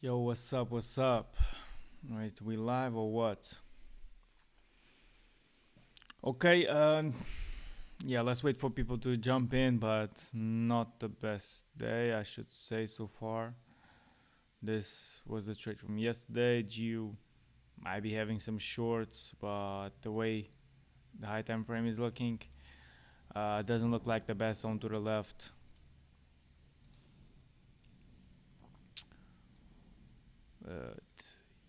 Yo, what's up? What's up? Right, we live or what? Okay, yeah, let's wait for people to jump in, but not the best day, I should say, so far. This was the trade from yesterday. GU might be having some shorts, but the way the high time frame is looking, doesn't look like the best zone to the left. But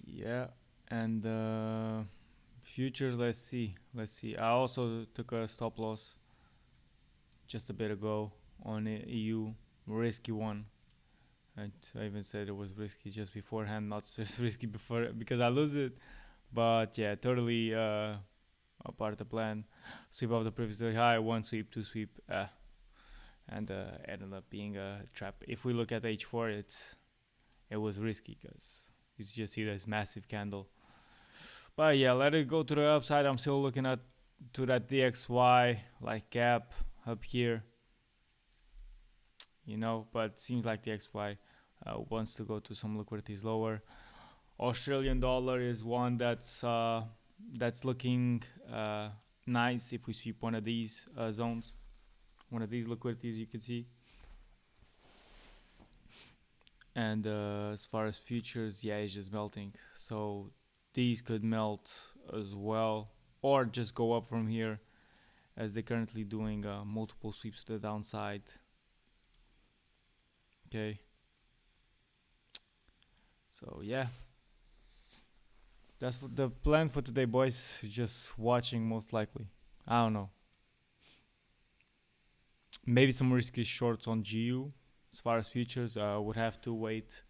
yeah, and futures, let's see. I also took a stop loss just a bit ago on a EU, risky one. And I even said it was risky just beforehand, not just risky before because I lose it. But yeah, totally a part of the plan. Sweep of the previously high, one sweep, two sweep, and ended up being a trap. If we look at H4, it was risky because you just see this massive candle. But yeah, let it go to the upside. I'm still looking at to that DXY like gap up here, but seems like the XY wants to go to some liquidities lower. Australian dollar is one that's looking nice if we sweep one of these zones, one of these liquidities you can see. And as far as futures, yeah, it's just melting. So these could melt as well, or just go up from here, as they're currently doing multiple sweeps to the downside. Okay. So yeah, that's what the plan for today, boys. Just watching, most likely. I don't know. Maybe some risky shorts on GU. As far as futures, would have to wait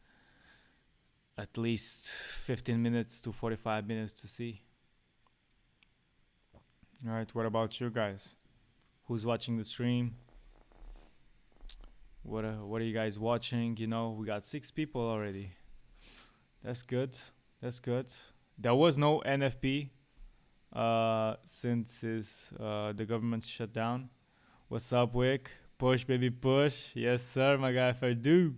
at least 15 minutes to 45 minutes to see. All right, what about you guys? Who's watching the stream? What are you guys watching? We got 6 people already. That's good. That's good. There was no NFP since the government shut down. What's up, Wick? Push, baby, push. Yes, sir, my guy, if I do.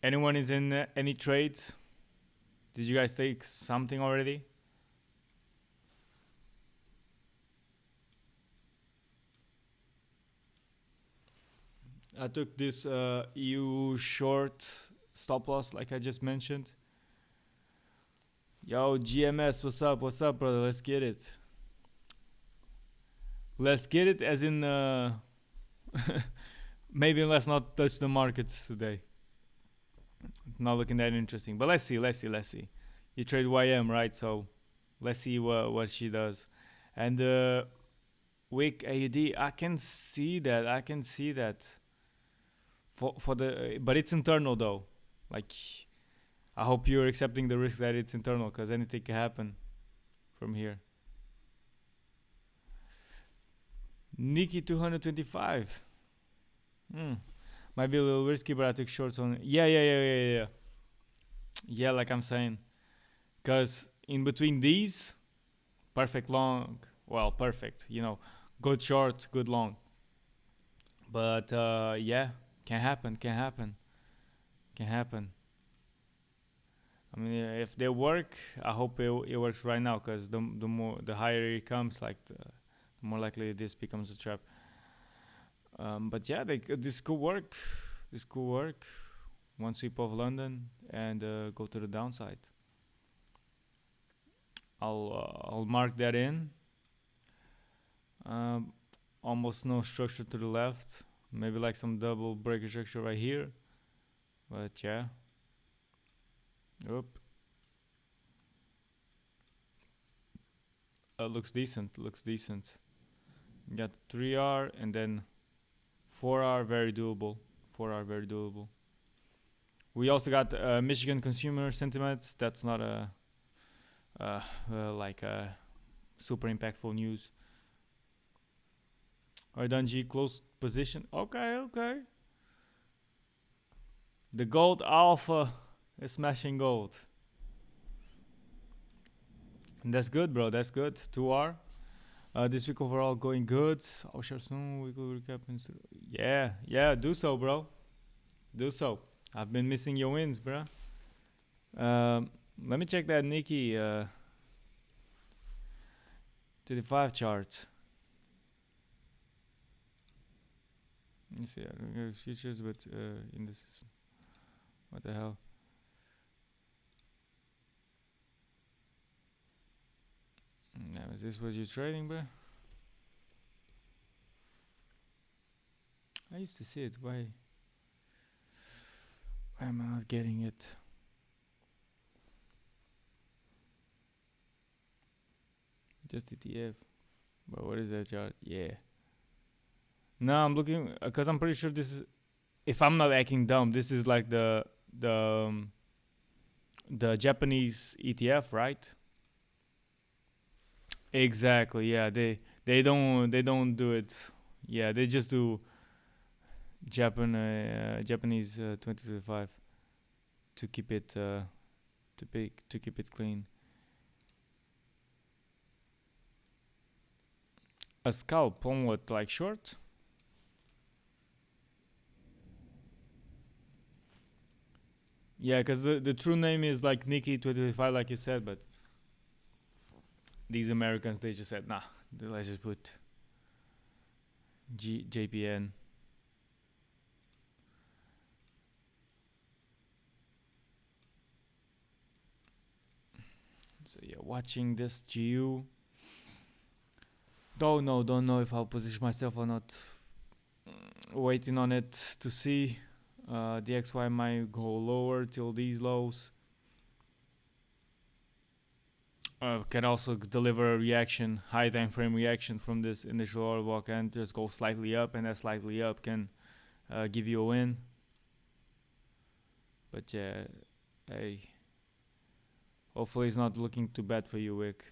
Anyone is in any trades? Did you guys take something already? I took this EU short stop loss, like I just mentioned. Yo, GMS, what's up? What's up, brother? Let's get it. Let's get it, as in, maybe let's not touch the markets today. Not looking that interesting, but let's see. You trade YM, right? So let's see what she does. And Wick AUD, I can see that. For the but it's internal though. Like, I hope you're accepting the risk that it's internal, because anything can happen from here. Nikki 225. Might be a little risky, but I took shorts on it. Yeah. Yeah, like I'm saying. Because in between these, perfect long. Well, perfect. Good short, good long. But yeah, can happen. I mean, if they work, I hope it works right now, because the higher it comes, like the more likely this becomes a trap. But yeah, this could work. One sweep of London and go to the downside. I'll mark that in. Almost no structure to the left. Maybe like some double breaker structure right here. But yeah. Oop. Looks decent. Got 3R and then 4R, very doable. We also got Michigan consumer sentiments. That's not like a super impactful news. Alright, Dungy, close position. Okay. The gold alpha is smashing gold. And that's good, bro. That's good. 2R. This week overall going good. I'll share soon. Weekly recap. Yeah, yeah. Do so, bro. Do so. I've been missing your wins, bro. Let me check that Nikki 35 chart. Let me see. I don't have futures, but indices. What the hell? Now, is this what you're trading, bro? I used to see it. Why am I not getting it? Just ETF. But what is that chart? Yeah. No, I'm looking because I'm pretty sure this is. If I'm not acting dumb, this is like the Japanese ETF, right? Exactly. Yeah. They don't do it. Yeah. They just do Japanese 2025 to keep it to keep it clean. A scalp on what, like short? Yeah, because the true name is like Nikki 2025, like you said, but these Americans, they just said, nah, let's just put JPN. So yeah, watching this GU. Don't know if I'll position myself or not. Waiting on it to see. The XY might go lower till these lows. Can also deliver a reaction, high time frame reaction from this initial order block and just go slightly up, and that slightly up can give you a win. But yeah, hey, hopefully it's not looking too bad for you, Wick.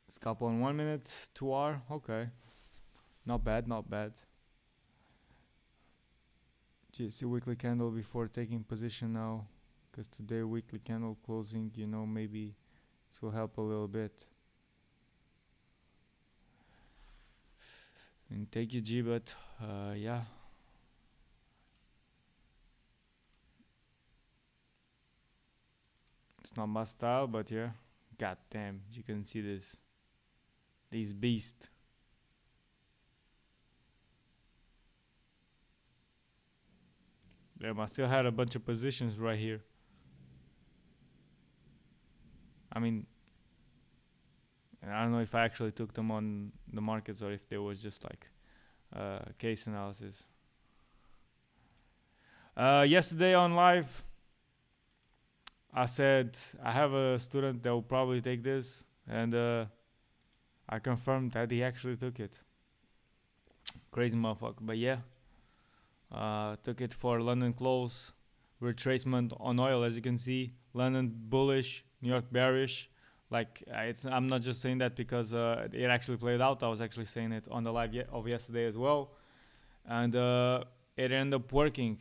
Scalp on 1 minute, 2R, okay. Not bad, not bad. GC weekly candle before taking position now. Because today weekly candle closing, maybe this will help a little bit. And take your G, but yeah. It's not my style, but yeah. God damn, you can see this. These beasts. Damn, I still had a bunch of positions right here. I mean, I don't know if I actually took them on the markets or if there was just like case analysis. Yesterday on live, I said I have a student that will probably take this, and I confirmed that he actually took it. Crazy motherfucker, but yeah, took it for London close, retracement on oil, as you can see. London bullish, New York bearish. Like I'm not just saying that because it actually played out. I was actually saying it on the live of yesterday as well, and it ended up working.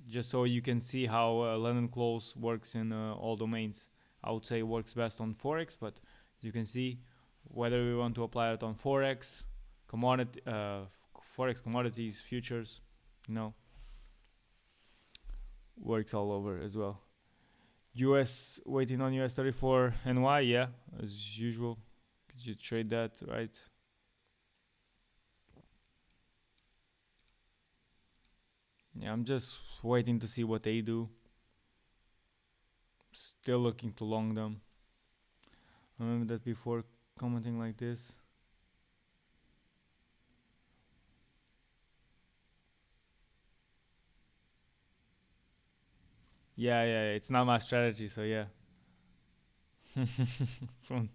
Just so you can see how London close works in all domains. I would say it works best on forex, but as you can see, whether we want to apply it on forex, forex commodities, futures, works all over as well. US waiting on US 34 NY, yeah, as usual. Cause you trade that, right? Yeah, I'm just waiting to see what they do. Still looking to long them. I remember that before commenting like this. Yeah, it's not my strategy, so yeah. from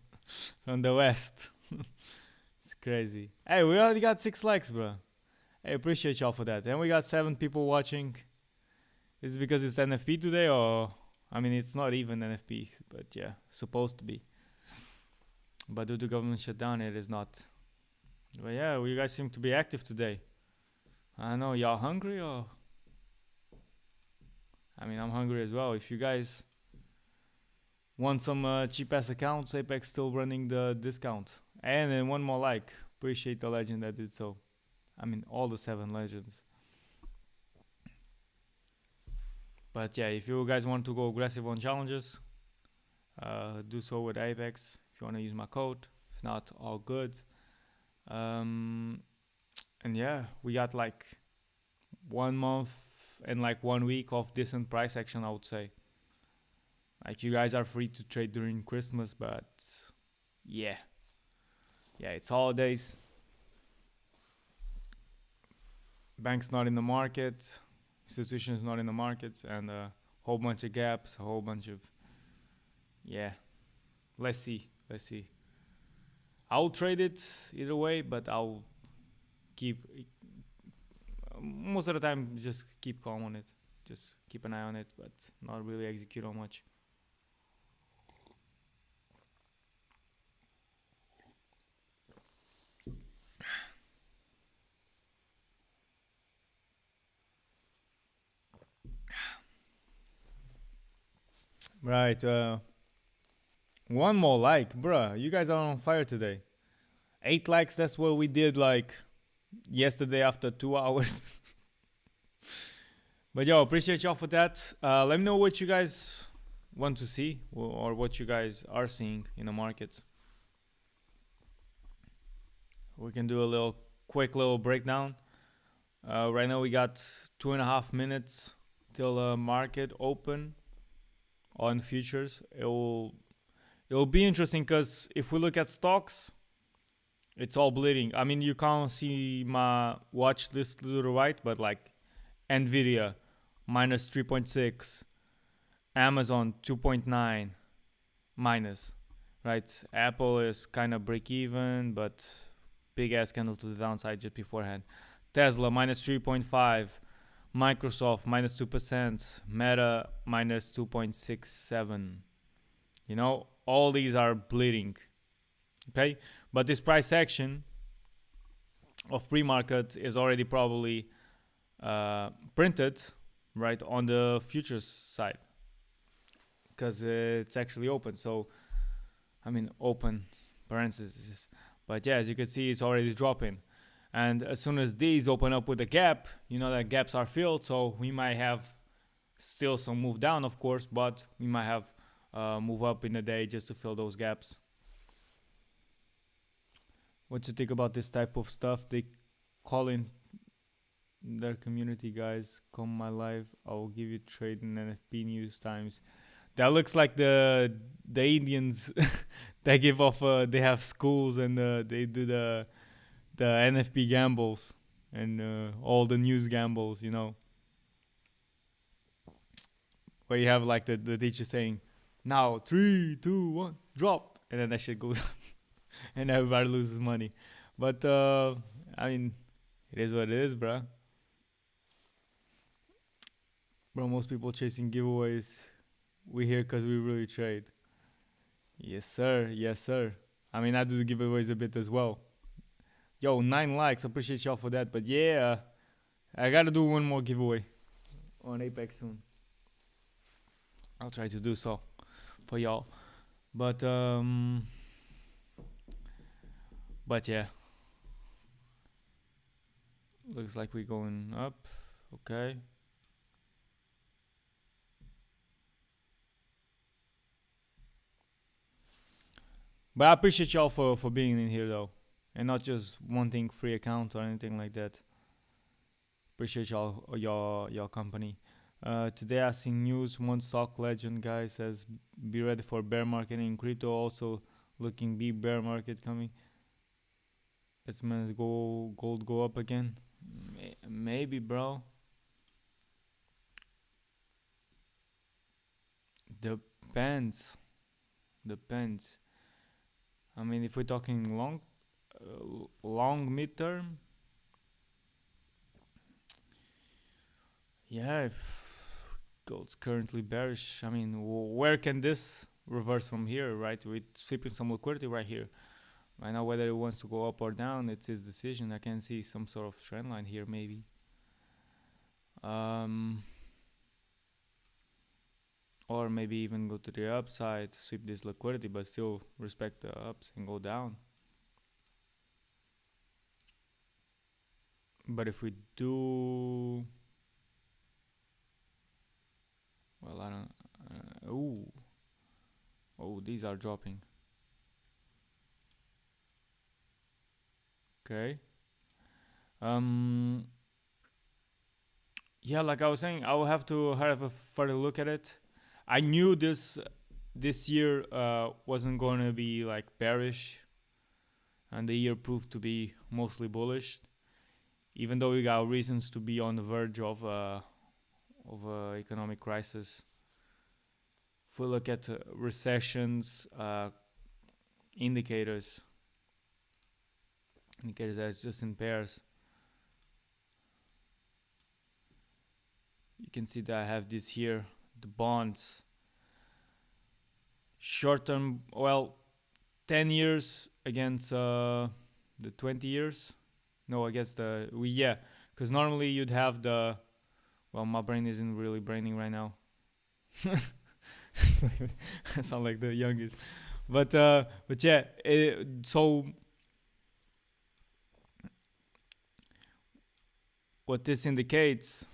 the west. It's crazy. Hey, we already got 6 likes, bro. I appreciate y'all for that. And we got 7 people watching. Is it because it's NFP today, or I mean, it's not even NFP, but yeah, supposed to be. But due to government shutdown, it is not. But yeah, you guys seem to be active today. I don't know, y'all hungry or? I mean, I'm hungry as well. If you guys Want some cheap ass accounts? Apex still running the discount. And then one more like. Appreciate the legend that did so. I mean, all the 7 legends. But yeah, if you guys want to go aggressive on challenges, do so with Apex. If you want to use my code, if not, all good. And yeah, we got like 1 month and like 1 week of decent price action, I would say. Like you guys are free to trade during Christmas, but yeah, it's holidays. Banks not in the market, institutions not in the markets, and a whole bunch of gaps, a whole bunch of yeah. Let's see. I'll trade it either way, but I'll keep most of the time just keep calm on it. Just keep an eye on it, but not really execute on much. Right. One more like, bruh. You guys are on fire today. 8 likes. That's what we did like yesterday after 2 hours. But yo, appreciate y'all for that. Let me know what you guys want to see or what you guys are seeing in the markets. We can do a quick little breakdown. Right now we got 2.5 minutes till market open on futures. It'll be interesting because if we look at stocks, it's all bleeding. I mean, you can't see my watch list to the right, but like Nvidia minus 3.6, Amazon 2.9 minus, right? Apple is kind of break even, but big ass candle to the downside just beforehand. Tesla minus 3.5, Microsoft minus 2%, Meta minus 2.67. You know, all these are bleeding. Okay, but this price action of pre-market is already probably printed right on the futures side because it's actually open. So I mean open parentheses, but yeah, as you can see, it's already dropping. And as soon as these open up with a gap, you know that gaps are filled, so we might have still some move down, of course, but we might have move up in the day just to fill those gaps. What you think about this type of stuff? They call in their community guys, come my live. I will give you Trading NFP news times. That looks like the Indians they give off. They have schools and they do the NFP gambles and all the news gambles. You know, where you have like the teacher saying, "Now 3, 2, 1, drop," and then that shit goes up, and everybody loses money. But I mean, it is what it is, bro. Bro, most people chasing giveaways. We here because we really trade. Yes, sir. Yes, sir. I mean, I do the giveaways a bit as well. Yo, 9 likes. Appreciate y'all for that. But yeah, I gotta do one more giveaway on Apex soon. I'll try to do so for y'all. But yeah. Looks like we're going up. Okay. But I appreciate y'all for being in here though, and not just wanting free account or anything like that. Appreciate y'all your company. Today I seen news. One stock legend guy says be ready for bear market in crypto. Also looking big bear market coming. Let's manage gold go up again. Maybe, bro. Depends. I mean, if we're talking long midterm, yeah. If gold's currently bearish, I mean, where can this reverse from here, right? We're sweeping some liquidity right here. Right now, whether it wants to go up or down, it's his decision. I can see some sort of trend line here, maybe. or maybe even go to the upside, sweep this liquidity, but still respect the ups and go down. But if we do, well, I don't. Oh, these are dropping. Okay. Yeah, like I was saying, I will have to have a further look at it. I knew this year wasn't going to be like bearish, and the year proved to be mostly bullish. Even though we got reasons to be on the verge of economic crisis. If we look at recessions indicators, that's just in pairs, you can see that I have this here, the bonds, short term, well, 10 years against the 20 years. No, I guess because normally you'd have the, well, my brain isn't really braining right now. I sound like the youngest, but yeah. So what this indicates,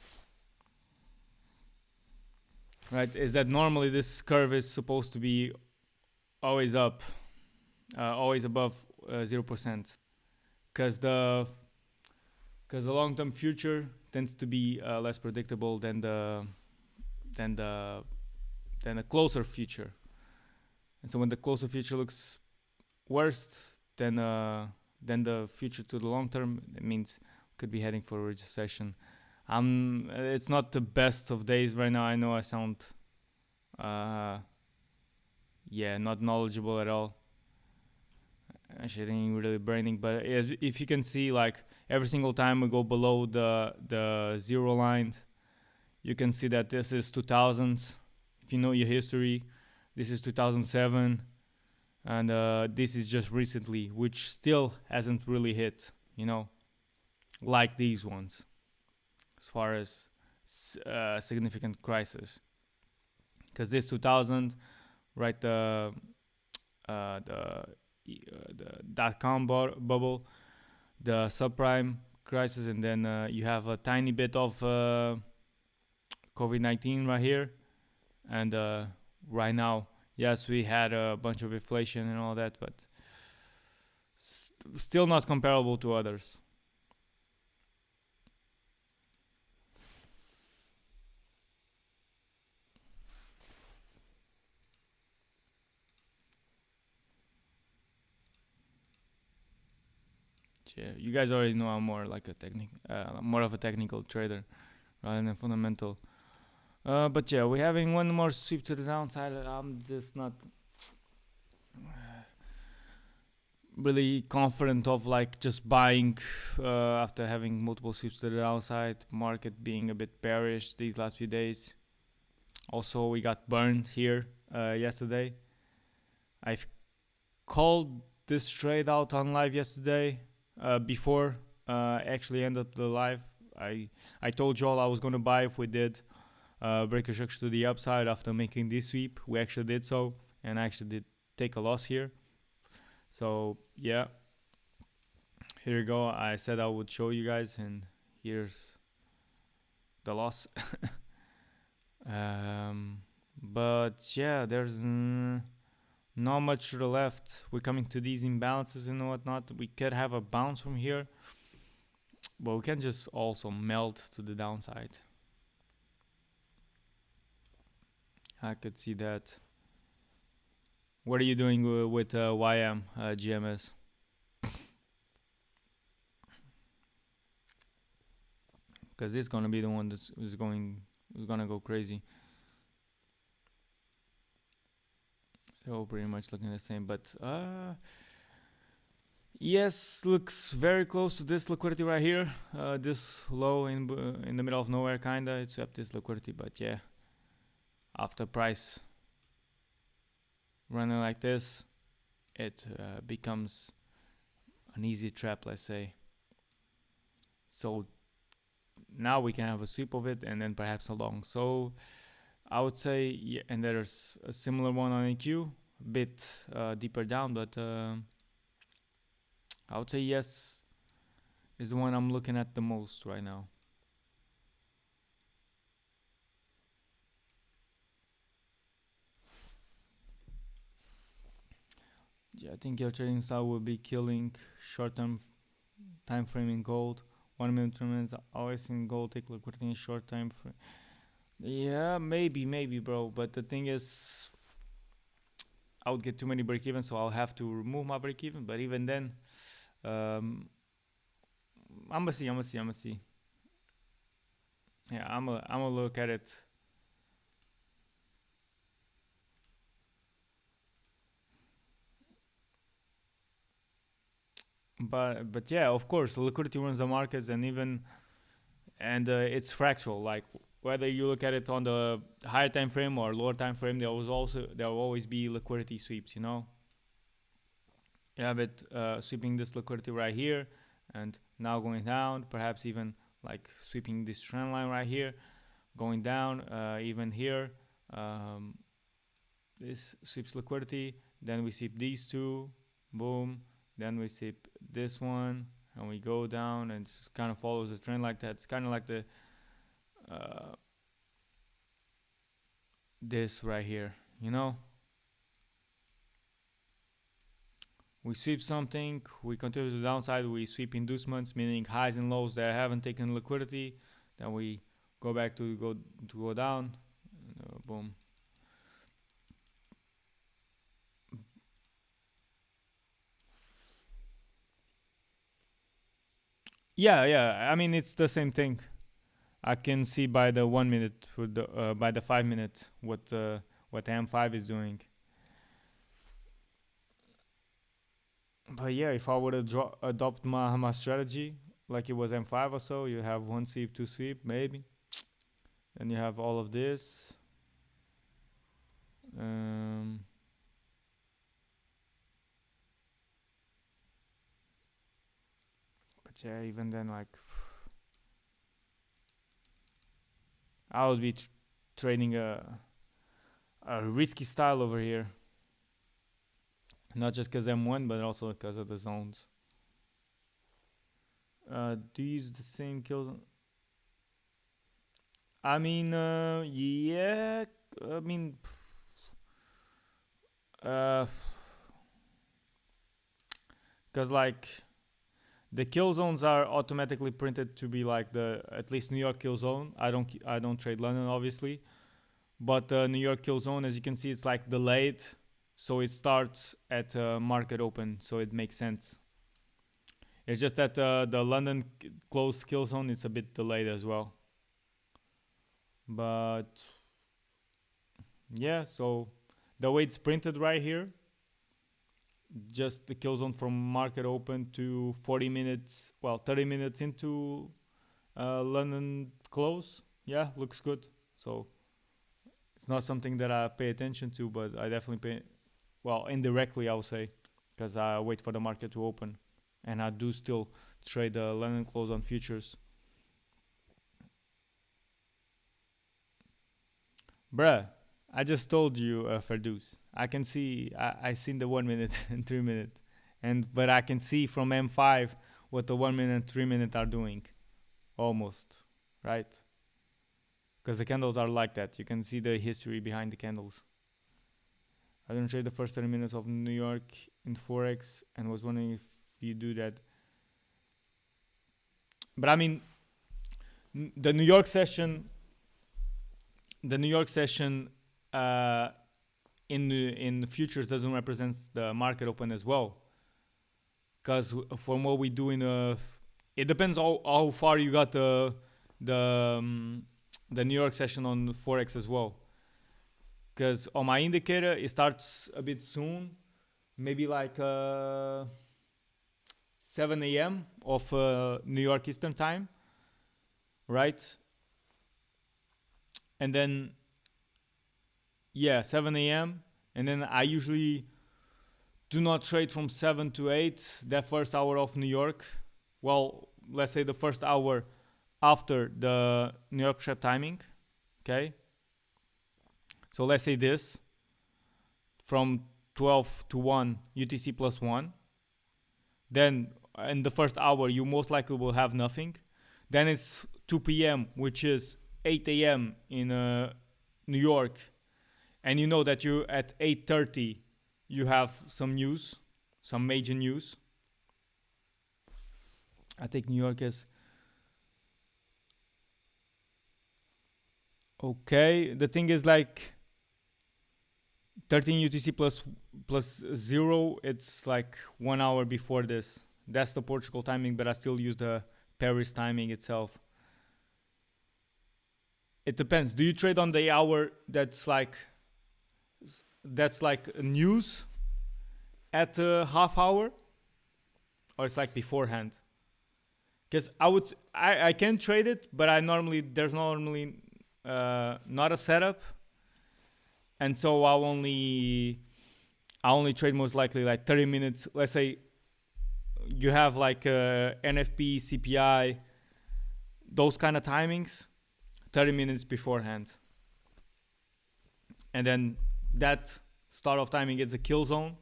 right, is that normally this curve is supposed to be always up, always above 0%, because the long-term future tends to be less predictable than the closer future. And so when the closer future looks worse than the future to the long term, it means we could be heading for a recession. It's not the best of days right now. I know I sound not knowledgeable at all. Actually, I ain't really braining, but if you can see, like, every single time we go below the zero line, you can see that this is 2000s. If you know your history, this is 2007, and this is just recently, which still hasn't really hit, like these ones, as far as significant crisis. Because this 2000, right, the dot-com bubble, the subprime crisis, and then you have a tiny bit of COVID-19 right here, and right now, yes, we had a bunch of inflation and all that, but still not comparable to others. Yeah, you guys already know I'm more like more of a technical trader rather than fundamental. But yeah, we're having one more sweep to the downside. I'm just not really confident of like just buying after having multiple sweeps to the downside. Market being a bit bearish these last few days. Also, we got burned here yesterday. I've called this trade out on live yesterday before actually end up the live. I told y'all I was gonna buy if we did break a structure to the upside after making this sweep. We actually did so, and I actually did take a loss here. So yeah, here you go. I said I would show you guys, and here's the loss. But yeah, there's not much to the left. We're coming to these imbalances and whatnot. We could have a bounce from here, but we can just also melt to the downside. I could see that. What are you doing with YM GMS? Because this is gonna be the one that's gonna go crazy. They're all pretty much looking the same, but yes, looks very close to this liquidity right here. This low in the middle of nowhere, kinda. It's up this liquidity, but yeah, after price running like this, it becomes an easy trap, let's say. So now we can have a sweep of it and then perhaps a long. So I would say, yeah, and there's a similar one on AQ, a bit deeper down, but I would say yes is the one I'm looking at the most right now. Yeah, I think your trading style will be killing short-term time frame in gold. 1 minute, 2 minutes, always in gold. Take liquidity in short time frame. Yeah, maybe, bro. But the thing is, I would get too many break even, so I'll have to remove my break even. But even then, um, I'm gonna see. Yeah, I'm gonna look at it. But yeah, of course, liquidity runs the markets, and it's fractal. Like whether you look at it on the higher time frame or lower time frame, there will always be liquidity sweeps. You know, you have it sweeping this liquidity right here, and now going down, perhaps even like sweeping this trend line right here, going down, even here. Um, this sweeps liquidity. Then we sweep these two, boom. Then we sweep this one, and we go down, and just kind of follows the trend like that. It's kind of like the uh, this right here, you know. We sweep something, we continue to the downside, we sweep inducements, meaning highs and lows that haven't taken liquidity. Then we go back to go down, boom. Yeah. I mean, it's the same thing. I can see by the 1 minute for the by the 5 minute what M5 is doing. But yeah, if I were to adopt my strategy like it was M5 or so, you have one sweep, two sweep, maybe. Then you have all of this. Um, but yeah, even then, like I would be trading a risky style over here. Not just because M1, but also because of the zones. Do you use the same kills? I mean, yeah. I mean, because like the kill zones are automatically printed to be like the at least New York kill zone. I don't trade London obviously, but the New York kill zone, as you can see, it's like delayed, so it starts at market open, so it makes sense. It's just that the London closed kill zone, it's a bit delayed as well. But yeah, so the way it's printed right here, just the kill zone from market open to 40 minutes, well, 30 minutes into London close. Yeah, looks good. So it's not something that I pay attention to, but I definitely pay, well, indirectly, I would say, because I wait for the market to open. And I do still trade the London close on futures. Bruh, I just told you, Ferdouz. I can see, I seen the 1 minute and 3 minute, but I can see from M5 what the 1 minute and 3 minute are doing, almost, right? Because the candles are like that. You can see the history behind the candles. I don't trade the first 30 minutes of New York in Forex and was wondering if you do that. But I mean, the New York session, uh, in the futures doesn't represent the market open as well. Because from what we do it depends how far you got the New York session on Forex as well. Because on my indicator, it starts a bit soon, maybe like 7 a.m. of New York Eastern Time, right? And then, yeah, 7 a.m. And then I usually do not trade from 7 to 8, that first hour of New York. Well, let's say the first hour after the New York trap timing, okay? So let's say this from 12 to 1 UTC plus 1. Then in the first hour, you most likely will have nothing. Then it's 2 p.m., which is 8 a.m. in New York. And you know that you at 8:30 you have some news, some major news. I think New York is okay. The thing is like 13 UTC plus 0. It's like 1 hour before this. That's the Portugal timing, but I still use the Paris timing itself. It depends. Do you trade on the hour that's like news at a half hour, or it's like beforehand? Because I can trade it, but there's normally not a setup, and so I only trade most likely like 30 minutes. Let's say you have like NFP, CPI, those kind of timings, 30 minutes beforehand. And then that start of timing is a kill zone.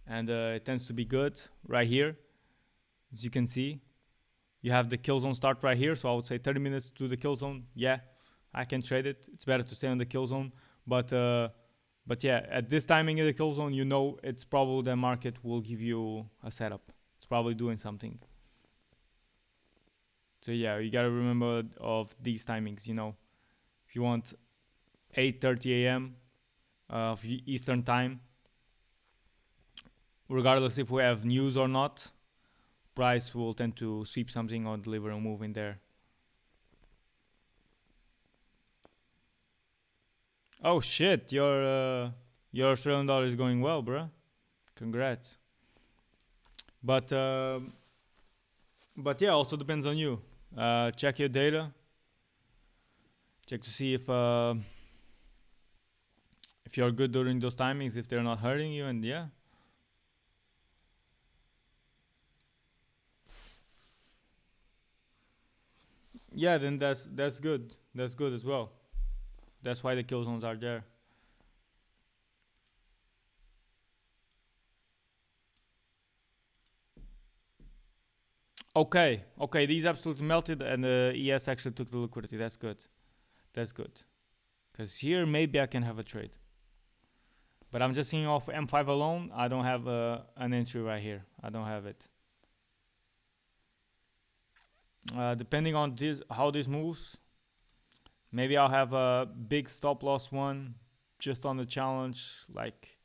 And it tends to be good right here. As you can see, you have the kill zone start right here. So I would say 30 minutes to the kill zone. Yeah, I can trade it. It's better to stay on the kill zone. But yeah, at this timing in the kill zone, you know it's probably the market will give you a setup. It's probably doing something. So yeah, you gotta remember of these timings. You know, if you want 8:30 a.m. Of Eastern time, regardless if we have news or not, price will tend to sweep something or deliver a move in there. Oh shit, your Australian dollar is going well, bruh. Congrats. But yeah, also depends on you. Check your data. Check to see if you're good during those timings, if they're not hurting you, and yeah. Yeah, then that's good. That's good as well. That's why the kill zones are there. Okay, these absolutely melted, and the ES actually took the liquidity. That's good. That's good. Because here, maybe I can have a trade. But I'm just seeing off M5 alone. I don't have an entry right here. I don't have it. Depending on how this moves, maybe I'll have a big stop loss one just on the challenge. Like,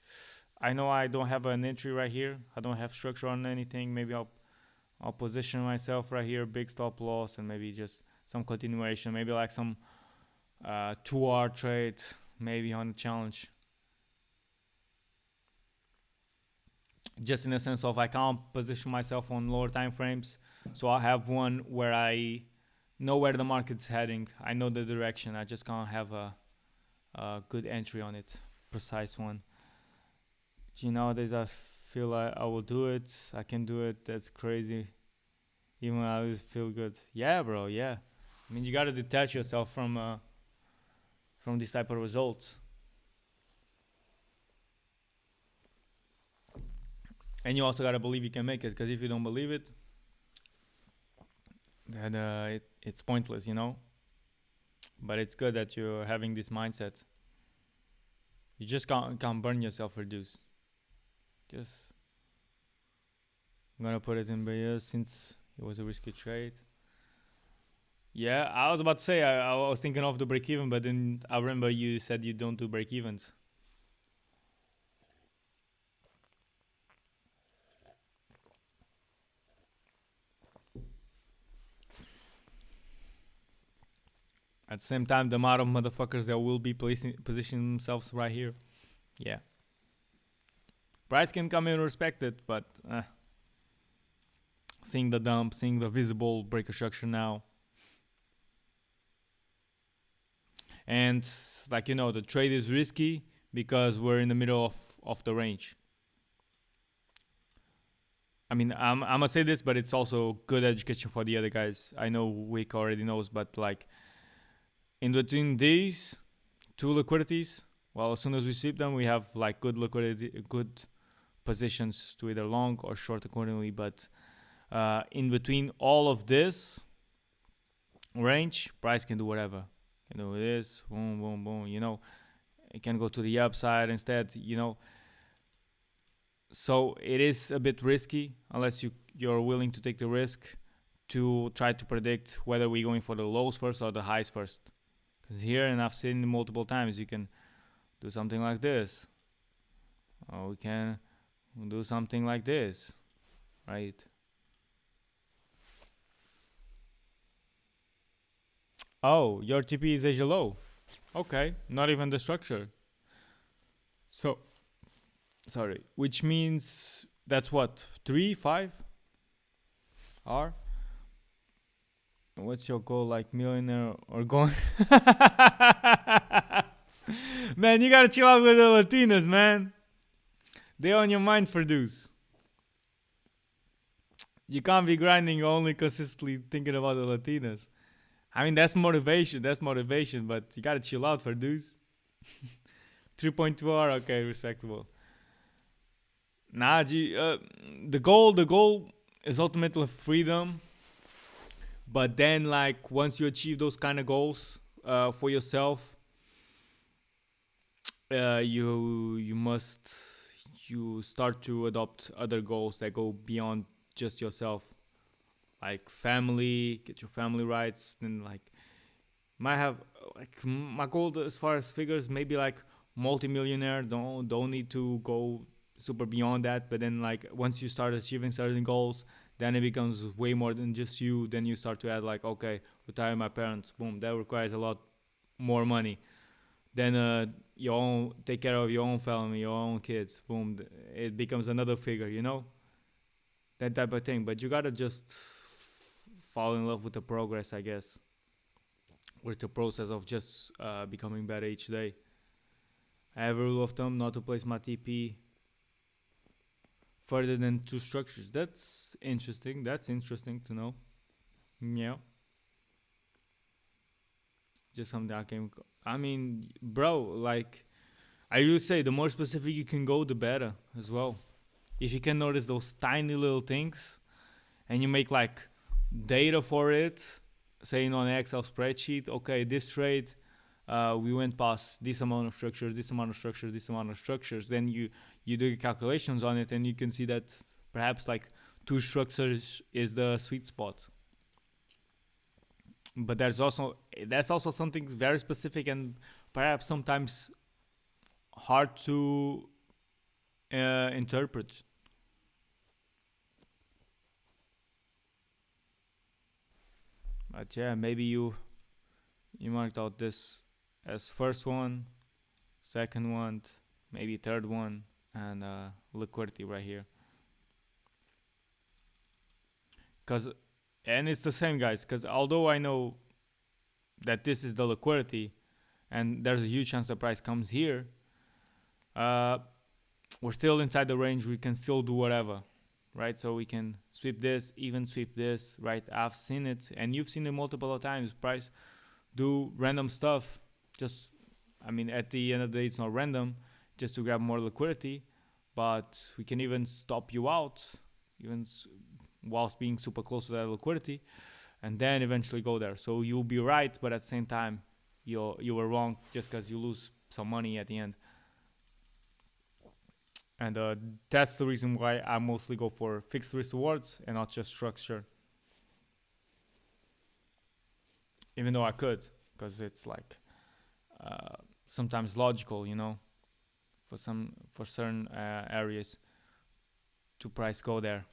I know I don't have an entry right here. I don't have structure on anything. Maybe I'll position myself right here, big stop loss, and maybe just some continuation. Maybe like some 2-hour trade, maybe on the challenge. Just in the sense of I can't position myself on lower time frames, so I have one where I know where the market's heading. I know the direction. I just can't have a good entry on it, precise one. Nowadays I feel like I will do it. I can do it. That's crazy. Even when I always feel good. Yeah, bro. Yeah. I mean, you gotta detach yourself from these type of results. And you also gotta believe you can make it, because if you don't believe it, then it's pointless, you know. But it's good that you're having this mindset. You just can't burn yourself, reduce. Just I'm gonna put it in BS since it was a risky trade. Yeah, I was about to say I was thinking of the break even, but then I remember you said you don't do break evens. At the same time, the amount of motherfuckers that will be positioning themselves right here. Yeah. Price can come in respected, but seeing the dump, seeing the visible breaker structure now. And like, the trade is risky because we're in the middle of the range. I mean, I'm gonna say this, but it's also good education for the other guys. I know Wick already knows, but like in between these, two liquidities. Well, as soon as we sweep them, we have like good liquidity, good positions to either long or short accordingly. But in between all of this range, price can do whatever. Can do this, boom, boom, boom. You know, it can go to the upside instead. You know, so it is a bit risky unless you're willing to take the risk to try to predict whether we're going for the lows first or the highs first. Because here, and I've seen multiple times, you can do something like this, or we can do something like this, right? Oh, your TP is Asia low. Okay, not even the structure. So, sorry, which means that's what, 3, 5 R? What's your goal, like millionaire or going? Man, you gotta chill out with the Latinas, man. They're on your mind for those. You can't be grinding only consistently thinking about the Latinas. I mean, that's motivation. That's motivation, but you gotta chill out for those. 3.2 R, okay, respectable. Nah, the goal is ultimately freedom. But then, like, once you achieve those kind of goals for yourself, you start to adopt other goals that go beyond just yourself, like family, get your family rights, and like might have like my goal as far as figures, maybe like multimillionaire. Don't need to go super beyond that, but then like once you start achieving certain goals, then it becomes way more than just you. Then you start to add like, okay, retire my parents, boom, that requires a lot more money. Then your own, take care of your own family, your own kids, boom, it becomes another figure, you know, that type of thing. But you gotta just fall in love with the progress, I guess, with the process of just becoming better each day. I have a rule of thumb not to place my TP further than two structures. That's interesting. That's interesting to know. Yeah. Just something I can. I mean, bro, like, I would say the more specific you can go, the better as well. If you can notice those tiny little things and you make like data for it, saying on an Excel spreadsheet, okay, this trade, we went past this amount of structures, this amount of structures, this amount of structures. Then you do calculations on it, and you can see that perhaps like two structures is the sweet spot. But that's also something very specific and perhaps sometimes hard to interpret. But yeah, maybe you marked out this as first one, second one, maybe third one, and liquidity right here. And it's the same, guys, because although I know that this is the liquidity and there's a huge chance the price comes here, we're still inside the range. We can still do whatever, right? So we can sweep this, even sweep this, right? I've seen it, and you've seen it multiple times. Price do random stuff. Just, I mean, at the end of the day, it's not random, just to grab more liquidity. But we can even stop you out, even whilst being super close to that liquidity, and then eventually go there. So you'll be right, but at the same time, you were wrong just because you lose some money at the end. And that's the reason why I mostly go for fixed risk rewards and not just structure. Even though I could, because it's like sometimes logical, you know, for certain areas to price go there.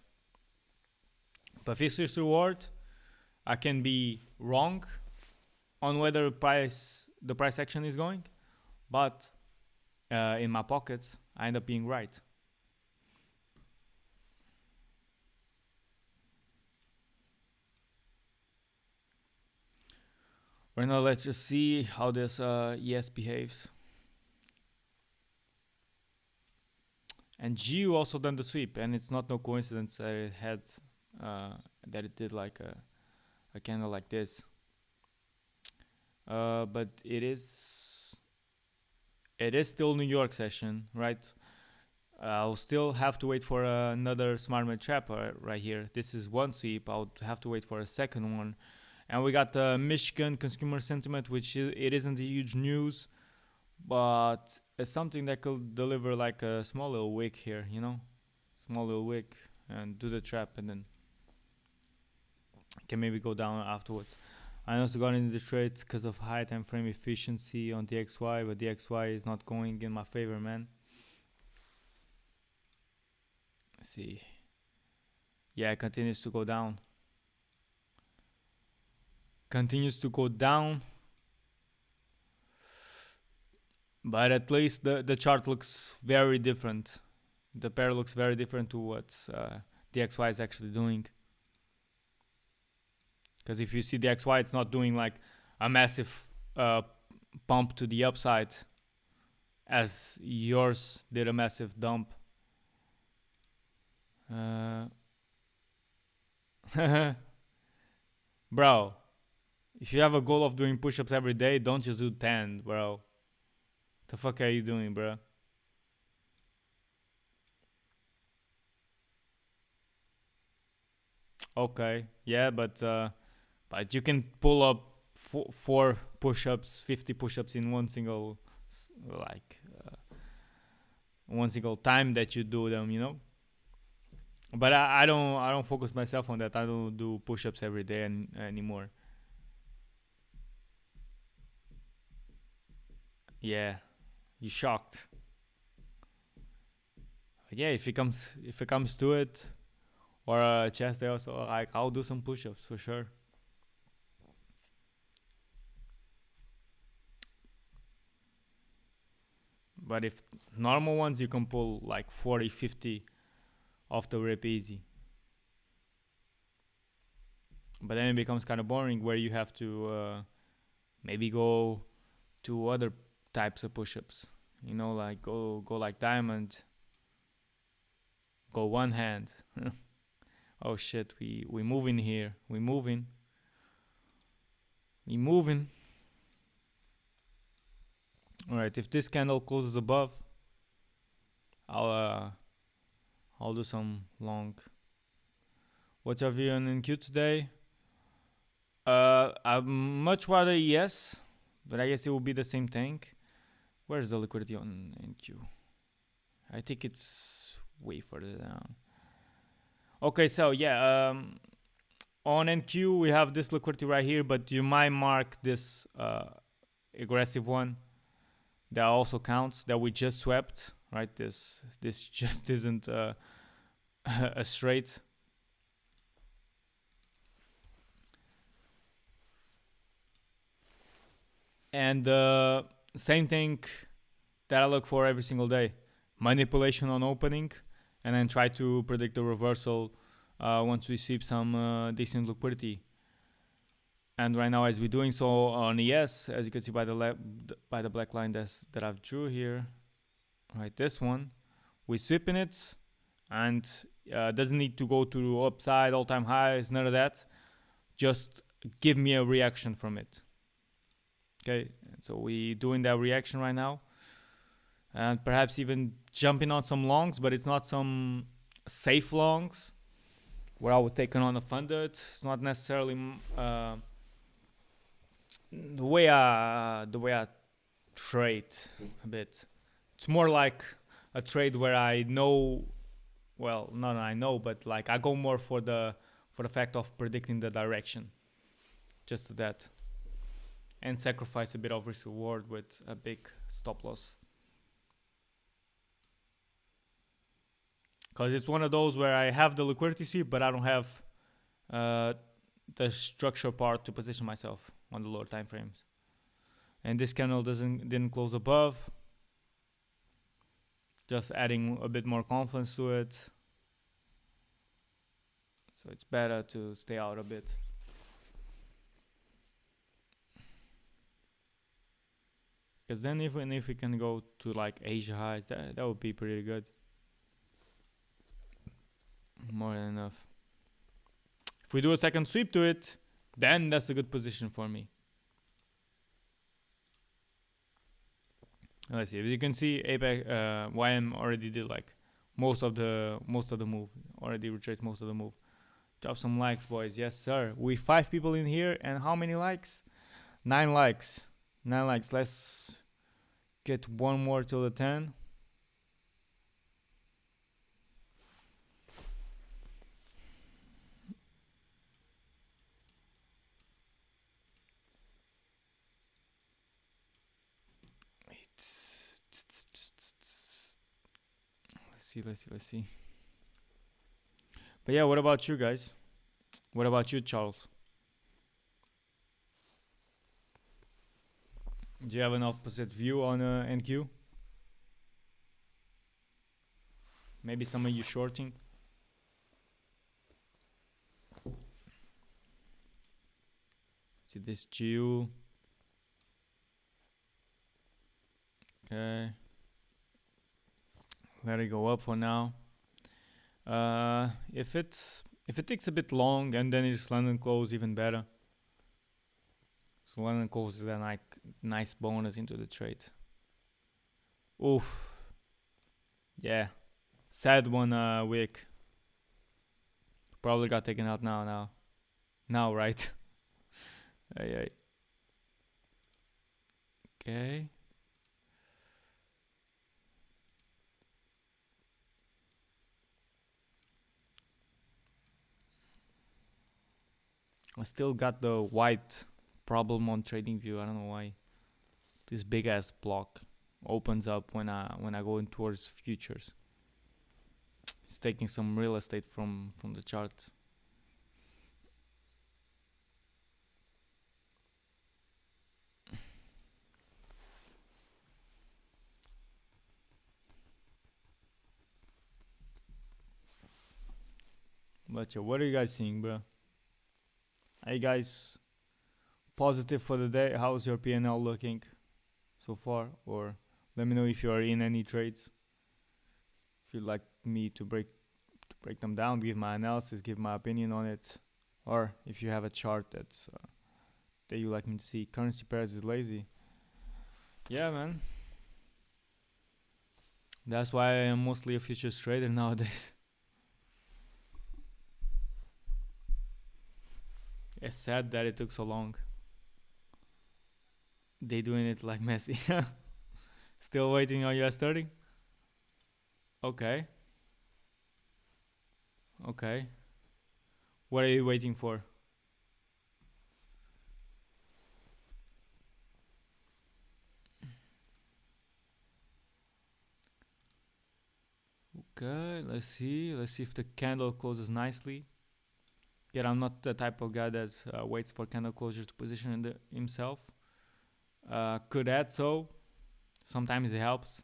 But fixed risk reward, I can be wrong on whether the price action is going, but in my pockets, I end up being right. Right now, let's just see how this ES behaves. And GU also done the sweep, and it's not no coincidence that it had that it did like a candle like this. But it is it is still New York session, right? I'll still have to wait for another smart money trap right here. This is one sweep. I'll have to wait for a second one. And we got the Michigan consumer sentiment, which it isn't a huge news, but it's something that could deliver like a small little wick here, you know? Small little wick and do the trap, and then can maybe go down afterwards. I also got into the trade because of high time frame efficiency on DXY, but DXY is not going in my favor, man. Let's see. Yeah, it continues to go down. Continues to go down. But at least the chart looks very different. The pair looks very different to what DXY is actually doing. Because if you see DXY, it's not doing like a massive pump to the upside as yours did a massive dump. Bro, if you have a goal of doing push-ups every day, don't just do 10, bro. The fuck are you doing, bro? Okay, yeah, but you can pull up 4 push-ups, 50 push-ups in one single one single time that you do them, you know. But I don't focus myself on that. I don't do push-ups every day anymore. Yeah, you shocked. But yeah, if it comes to it, or a chest day also, like I'll do some push-ups for sure. But if normal ones, you can pull like 40, 50 off the rip easy. But then it becomes kind of boring where you have to maybe go to other types of push-ups. You know, like go like diamond, go one hand. Oh shit, we moving here. We moving. All right, if this candle closes above, I'll do some long. What's your view on NQ today? I'd much rather yes, but I guess it will be the same thing. Where's the liquidity on NQ? I think it's way further down. Okay, so yeah, on NQ we have this liquidity right here, but you might mark this aggressive one that also counts that we just swept, right? This just isn't a straight. And same thing that I look for every single day: manipulation on opening, and then try to predict the reversal once we see some decent liquidity. And right now, as we're doing so on ES, as you can see by the black line that I've drew here, right, this one, we're sweeping it, and doesn't need to go to upside, all-time highs, none of that. Just give me a reaction from it. Okay, so we doing that reaction right now, and perhaps even jumping on some longs, but it's not some safe longs where I would take on a funded. It's not necessarily the way I trade a bit. It's more like a trade where I know, well, not I know, but like I go more for the fact of predicting the direction, just that, and sacrifice a bit of risk reward with a big stop loss. Because it's one of those where I have the liquidity sweep, but I don't have the structure part to position myself on the lower time frames. And this candle didn't close above. Just adding a bit more confidence to it. So it's better to stay out a bit. Because then even if we can go to like Asia highs, that would be pretty good. More than enough. If we do a second sweep to it, then that's a good position for me. Let's see. As you can see, Apex YM already did like most of the move. Already retraced most of the move. Drop some likes, boys. Yes, sir. We 5 people in here, and how many likes? 9 likes. 9 likes. Let's get one more till the 10. Let's see. But yeah, what about you guys? What about you, Charles? Do you have an opposite view on NQ? Maybe some of you shorting? See this GU. Okay. Let it go up for now. If it takes a bit long and then it's London close, even better. So London close is a nice bonus into the trade. Oof. Yeah. Sad one wick. Probably got taken out now. Now, right? Ay. Okay. I still got the white problem on TradingView. I don't know why. This big ass block opens up when I go in towards futures. It's taking some real estate from the chart. But yeah, what are you guys seeing, bro? Are you guys positive for the day? How's your PNL looking so far? Or let me know if you are in any trades. If you'd like me to break them down, give my analysis, give my opinion on it, or if you have a chart that's that you like me to see. Currency pairs is lazy. Yeah, man. That's why I am mostly a futures trader nowadays. It's sad that it took so long. They doing it like Messi. Still waiting on US 30? Okay. What are you waiting for? Okay, let's see if the candle closes nicely. Yet I'm not the type of guy that waits for candle closure to position himself. Could add so. Sometimes it helps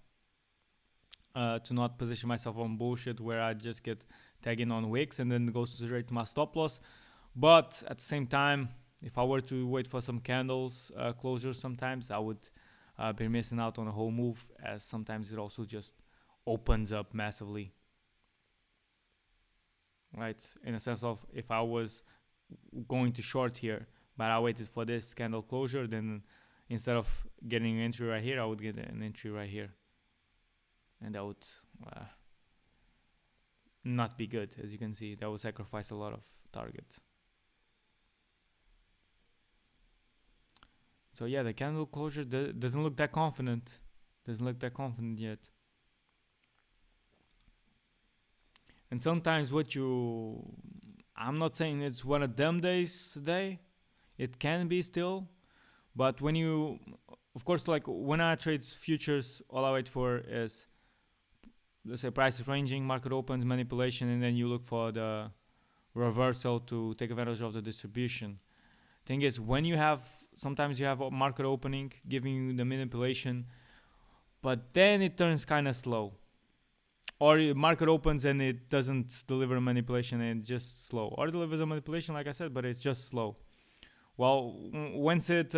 to not position myself on bullshit where I just get tagging on wicks and then goes straight to my stop loss. But at the same time, if I were to wait for some candles closure, sometimes I would be missing out on a whole move, as sometimes it also just opens up massively. Right, in a sense of, if I was going to short here but I waited for this candle closure, then instead of getting an entry right here, I would get an entry right here, and that would not be good. As you can see, that would sacrifice a lot of target. So yeah, the candle closure doesn't look that confident yet. And sometimes I'm not saying it's one of them days today, it can be still, but when you, of course, like when I trade futures, all I wait for is, let's say, price is ranging, market opens, manipulation, and then you look for the reversal to take advantage of the distribution. Thing is, sometimes you have a market opening giving you the manipulation, but then it turns kind of slow. Or market opens and it doesn't deliver manipulation and it's just slow. Or delivers a manipulation, like I said, but it's just slow. Well, once it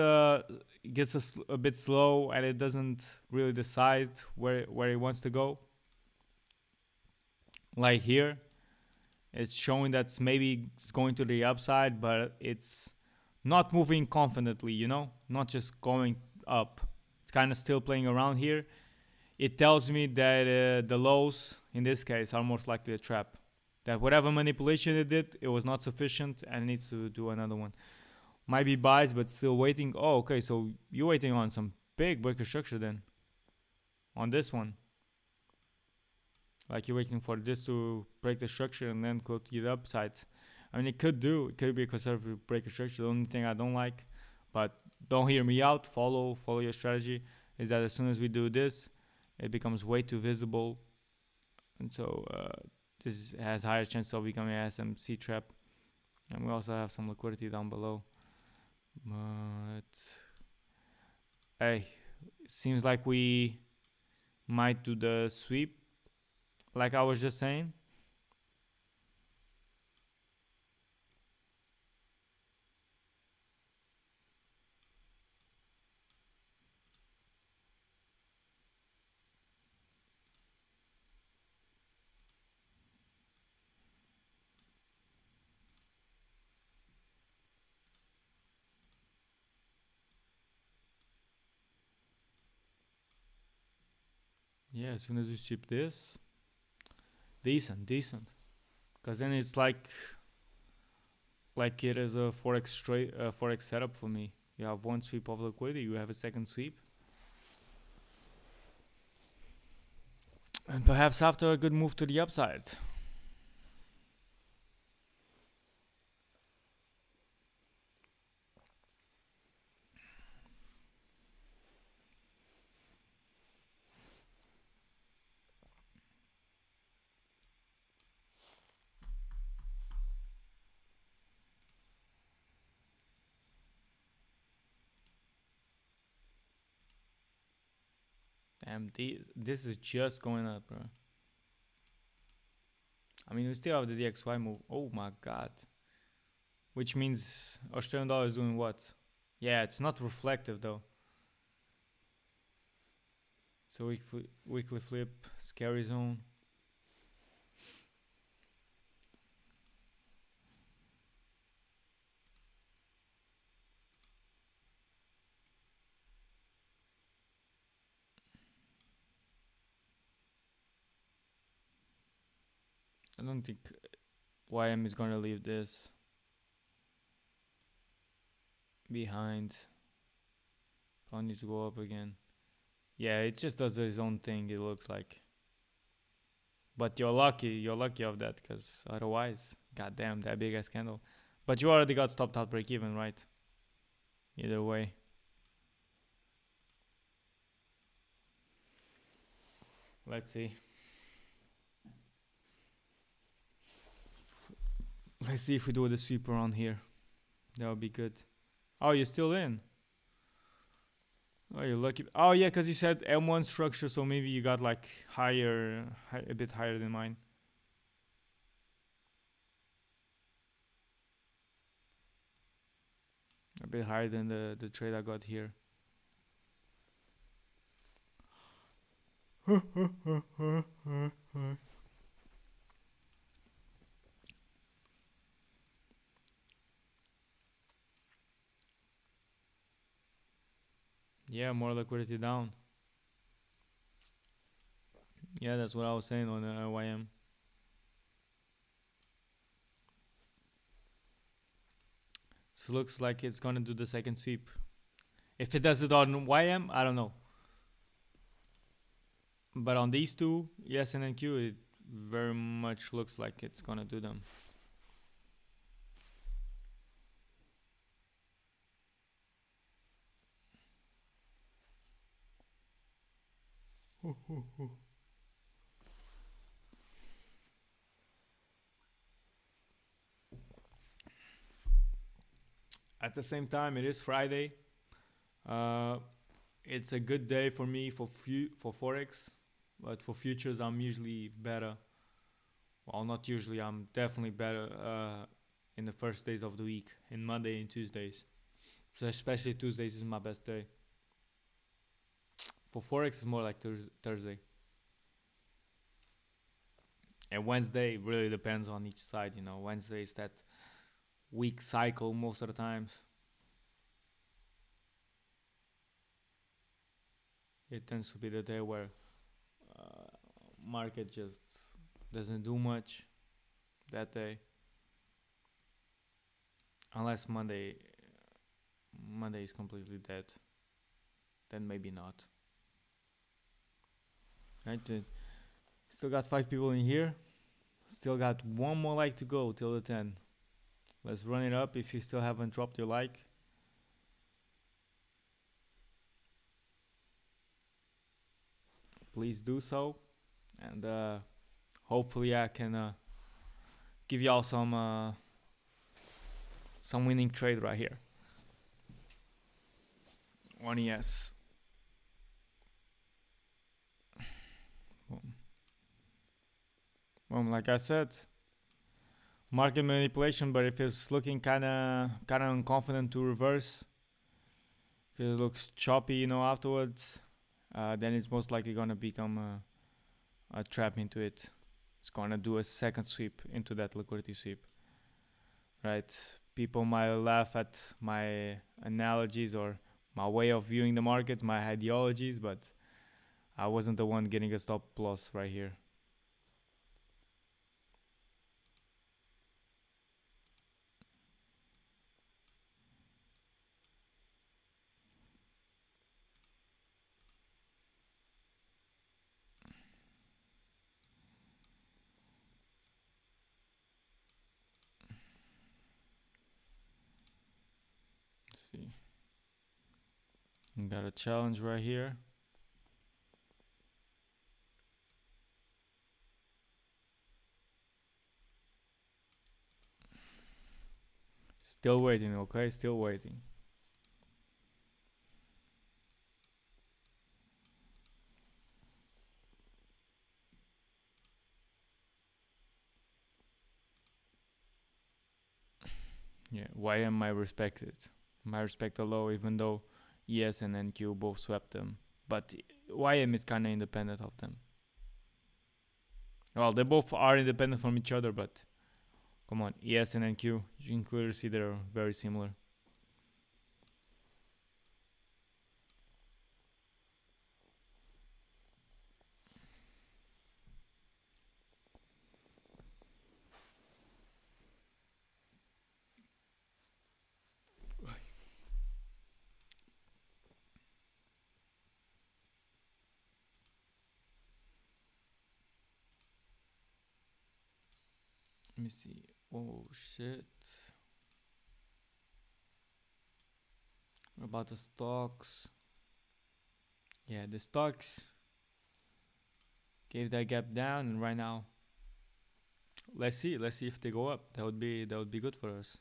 gets a bit slow and it doesn't really decide where it wants to go, like here, it's showing that maybe it's going to the upside, but it's not moving confidently, not just going up. it's kind of still playing around here. It tells me that the lows in this case are most likely a trap. That whatever manipulation it did, it was not sufficient and needs to do another one. Might be buys, but still waiting. Oh, okay, so you're waiting on some big breaker structure then. On this one. Like you're waiting for this to break the structure and then go to the upside. I mean, it could be a conservative breaker structure. The only thing I don't like, but don't hear me out. Follow your strategy. Is that as soon as we do this, it becomes way too visible, and so this has higher chance of becoming an SMC trap. And we also have some liquidity down below. But hey, it seems like we might do the sweep, like I was just saying. Yeah, as soon as we sweep this, decent. Because then it's like it is a forex setup for me. You have one sweep of liquidity, you have a second sweep, and perhaps after a good move to the upside. Damn, this is just going up, bro. I mean, we still have the DXY move. Oh my god. Which means Australian dollar is doing what? Yeah, it's not reflective though. So weekly flip, scary zone. I don't think YM is gonna leave this behind. I need to go up again. Yeah, it just does its own thing, it looks like. But you're lucky of that, because otherwise, goddamn, that big ass candle. But you already got stopped out break even, right? Either way. Let's see. Let's see if we do the sweep around here. That would be good. Oh, you're still in. Oh, you're lucky. Oh, yeah, because you said M1 structure, so maybe you got like a bit higher than mine. A bit higher than the trade I got here. Yeah, more liquidity down. Yeah, that's what I was saying on YM. So looks like it's gonna do the second sweep. If it does it on YM, I don't know. But on these two, yes and NQ, it very much looks like it's gonna do them. At the same time, it is Friday. It's a good day for me for forex, but for futures, I'm usually better. Well, not usually. I'm definitely better in the first days of the week, in Monday and Tuesdays. So especially Tuesdays is my best day. For forex, it's more like Thursday. And Wednesday really depends on each side. You know, Wednesday is that week cycle most of the times. it tends to be the day where market just doesn't do much that day, unless Monday is completely dead. Then maybe not. Right? Still got 5 people in here. Still got one more like to go till the 10. Let's run it up if you still haven't dropped your like. Please do so. And hopefully I can give y'all some winning trade right here. On ES. Well, like I said, market manipulation, but if it's looking kind of unconfident to reverse, if it looks choppy, afterwards, then it's most likely gonna become a trap into it. It's gonna do a second sweep into that liquidity sweep, right? People might laugh at my analogies or my way of viewing the market, my ideologies, but I wasn't the one getting a stop loss right here. Let's see. Got a challenge right here. Still waiting, okay? Still waiting. Yeah, YM I respected. I respect the low, even though ES and NQ both swept them. But YM is kind of independent of them. Well, they both are independent from each other, but come on, ES and NQ, you can clearly see they're very similar. Let me see. Oh shit. What about the stocks? Yeah, the stocks gave that gap down, and right now, let's see if they go up. That would be good for us.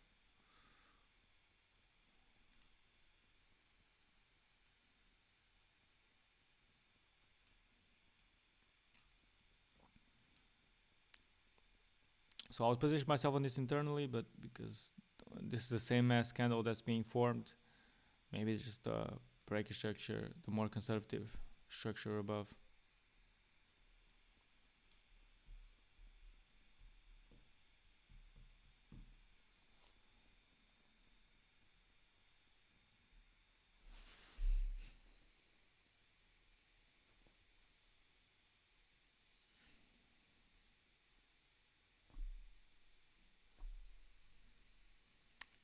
So I'll position myself on this internally, but because this is the same as candle that's being formed, maybe it's just the breaker structure, the more conservative structure above.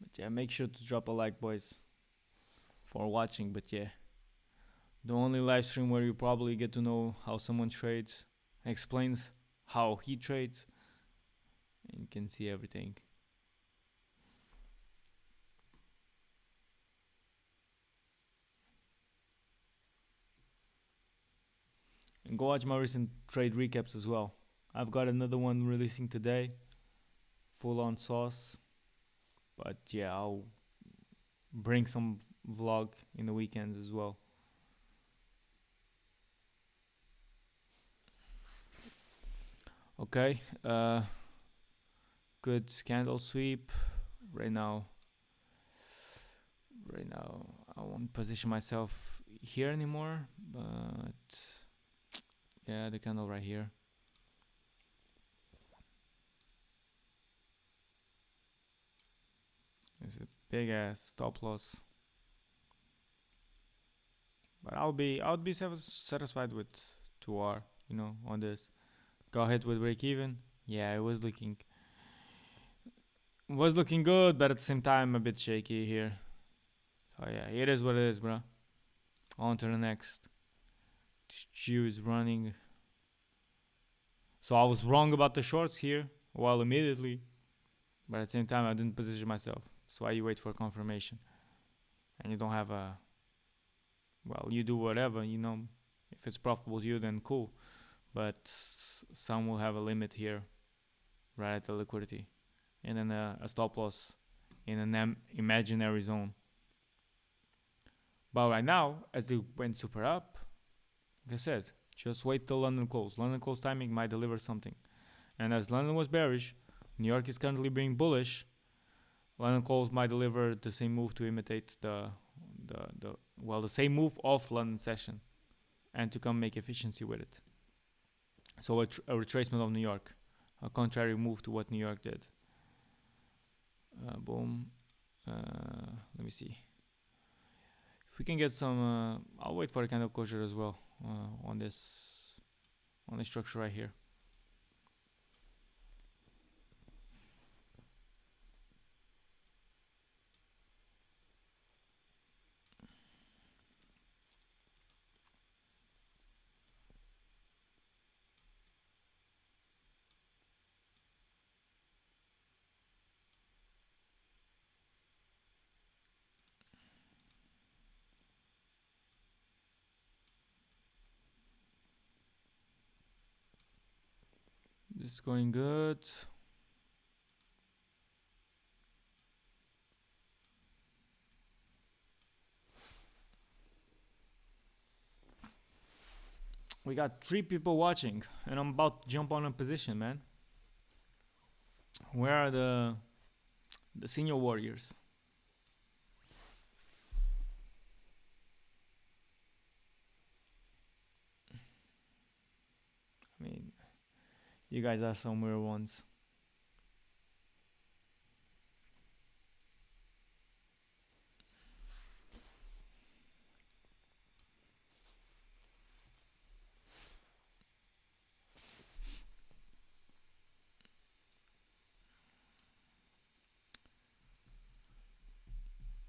But yeah, make sure to drop a like, boys, for watching. But yeah, the only live stream where you probably get to know how someone trades, explains how he trades, and you can see everything. And go watch my recent trade recaps as well. I've got another one releasing today, full on sauce. But yeah, I'll bring some vlog in the weekends as well. Okay, good candle sweep. Right now I won't position myself here anymore, but yeah, the candle right here. It's a big ass stop loss. But I would be satisfied with 2R, on this. Got hit with break even. Yeah, it was looking good, but at the same time a bit shaky here. So yeah, it is what it is, bro. On to the next. Choose running. So I was wrong about the shorts here. Well, immediately, but at the same time I didn't position myself. That's why you wait for confirmation, and you don't have a. Well, you do whatever, If it's profitable to you, then cool. But some will have a limit here, right at the liquidity, and then a stop loss in an imaginary zone. But right now, as it went super up, like I said, just wait till London close. London close timing might deliver something. And as London was bearish, New York is currently being bullish. London close might deliver the same move to imitate the same move of London session, and to come make efficiency with it. So a retracement of New York, a contrary move to what New York did. Boom. Let me see. If we can get some, I'll wait for a candle closure as well on this structure right here. This is going good. We got 3 people watching, and I'm about to jump on a position, man. Where are the senior warriors? I mean, you guys are some weird ones.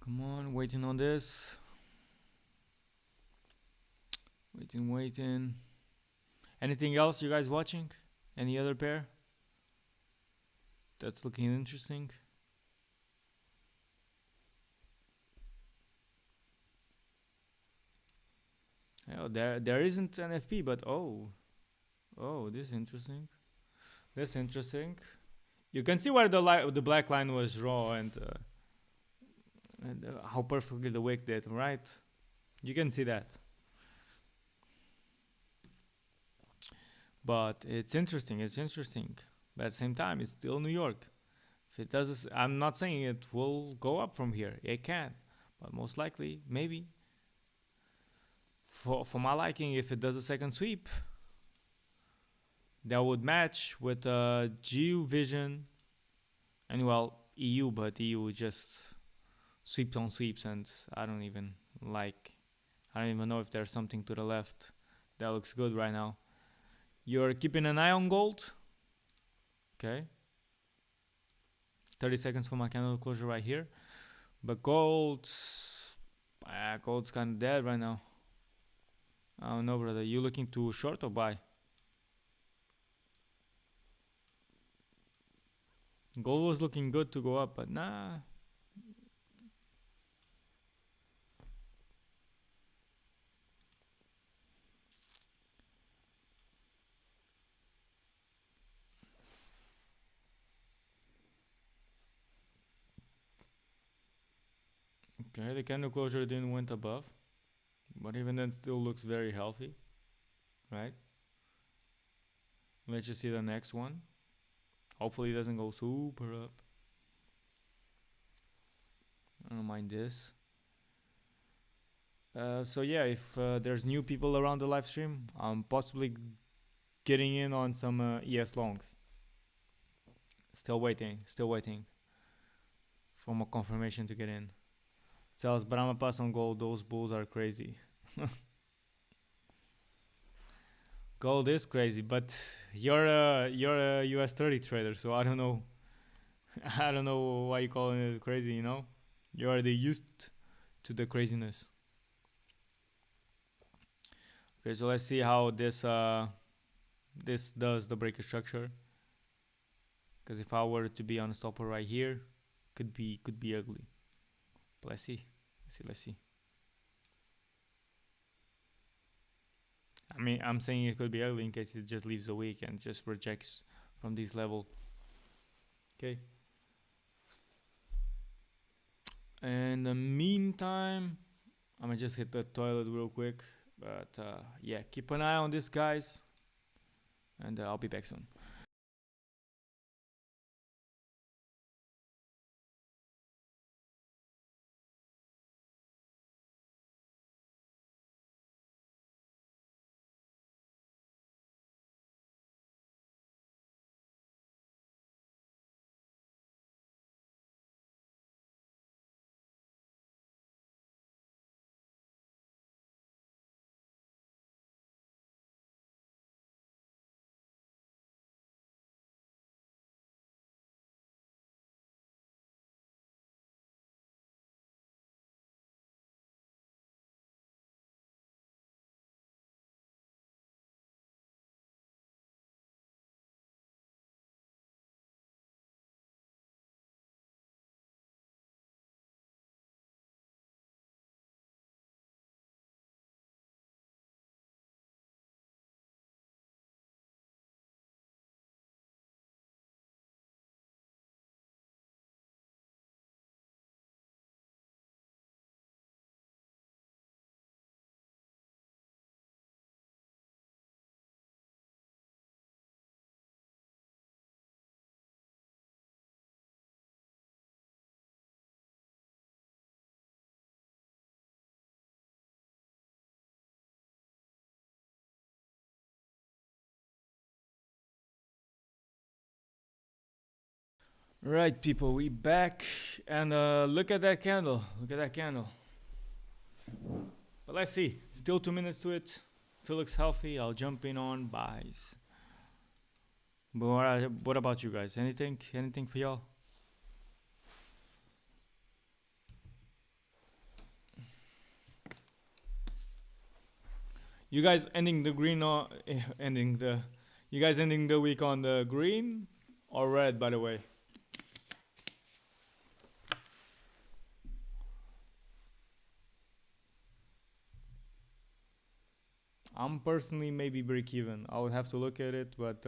Come on, waiting on this. Waiting. Anything else you guys watching? Any other pair that's looking interesting? Oh, there isn't NFP, but this is interesting. This interesting. You can see where the black line was raw, and how perfectly the wick did, right? You can see that. But it's interesting. But at the same time, it's still New York. If it does this, I'm not saying it will go up from here. It can, but most likely, maybe. For my liking, if it does a second sweep, that would match with GU Vision, and well, EU, but EU just sweeps on sweeps, and I don't even know if there's something to the left that looks good right now. You're keeping an eye on gold. Okay. 30 seconds for my candle closure right here. But gold's kind of dead right now. I don't know, brother. You looking to short or buy? Gold was looking good to go up, but nah. Okay, the candle closure didn't went above, but even then still looks very healthy, right? Let's just see the next one. Hopefully it doesn't go super up. I don't mind this. So yeah, if there's new people around the live stream, I'm possibly getting in on some ES longs. Still waiting for more confirmation to get in. Sells Brahma Pass on gold. Those bulls are crazy. Gold is crazy, but you're a US 30 trader, so I don't know. I don't know why you calling it crazy. You're already used to the craziness. Okay, so let's see how this does the breaker structure. Because if I were to be on a stopper right here, could be ugly. But let's see. I mean, I'm saying it could be ugly in case it just leaves a week and just rejects from this level. Okay. In the meantime, I'm gonna just hit the toilet real quick. But yeah, keep an eye on this, guys, and I'll be back soon. Right, people, we back, and look at that candle. Look at that candle. But let's see. Still 2 minutes to it. If it looks healthy, I'll jump in on buys. But what about you guys? Anything for y'all? You guys ending the green or ending the? You guys ending the week on the green or red? By the way. I'm personally maybe break even. I would have to look at it, but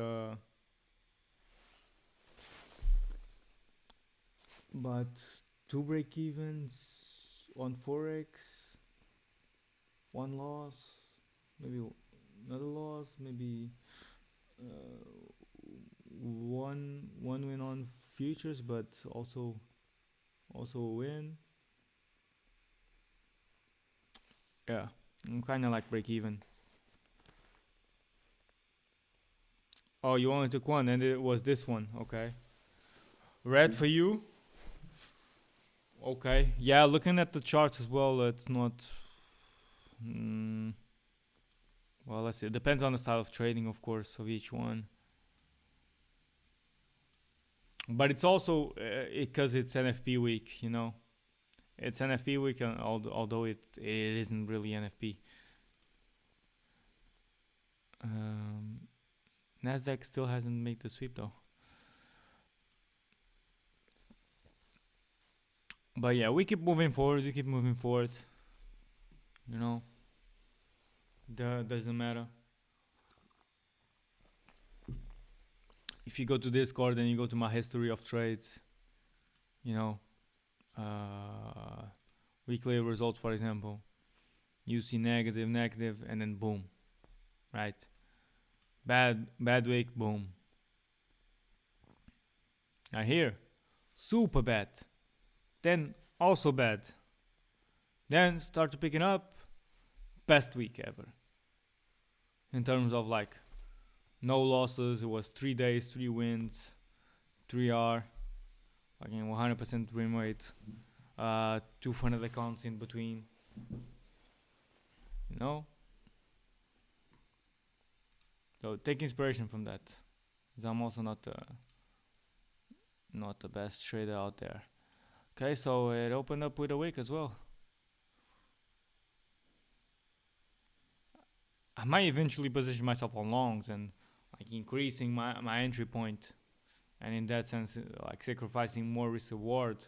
two break evens on forex, one loss, maybe another loss, maybe one win on futures, but also a win. Yeah, I'm kind of like break even. Oh, you only took one, and it was this one. Okay, red for you. Okay, yeah. Looking at the charts as well, it's not. Mm, well, let's see. It depends on the style of trading, of course, of each one. But it's also because it's NFP week, It's NFP week, although it isn't really NFP. Um, Nasdaq still hasn't made the sweep though. But yeah, we keep moving forward. You know, doesn't matter. If you go to Discord and you go to my history of trades, you know, weekly results, for example, you see negative, and then boom, right? Bad week, boom. Now here, super bad. Then also bad. Then start to picking up. Best week ever. In terms of like no losses, it was 3 days, 3 wins, 3R, again 100% win rate, 200 accounts in between. You know? So take inspiration from that. 'Cause I'm also not the best trader out there. Okay, so it opened up with a wick as well. I might eventually position myself on longs and like increasing my entry point, and in that sense, like sacrificing more risk reward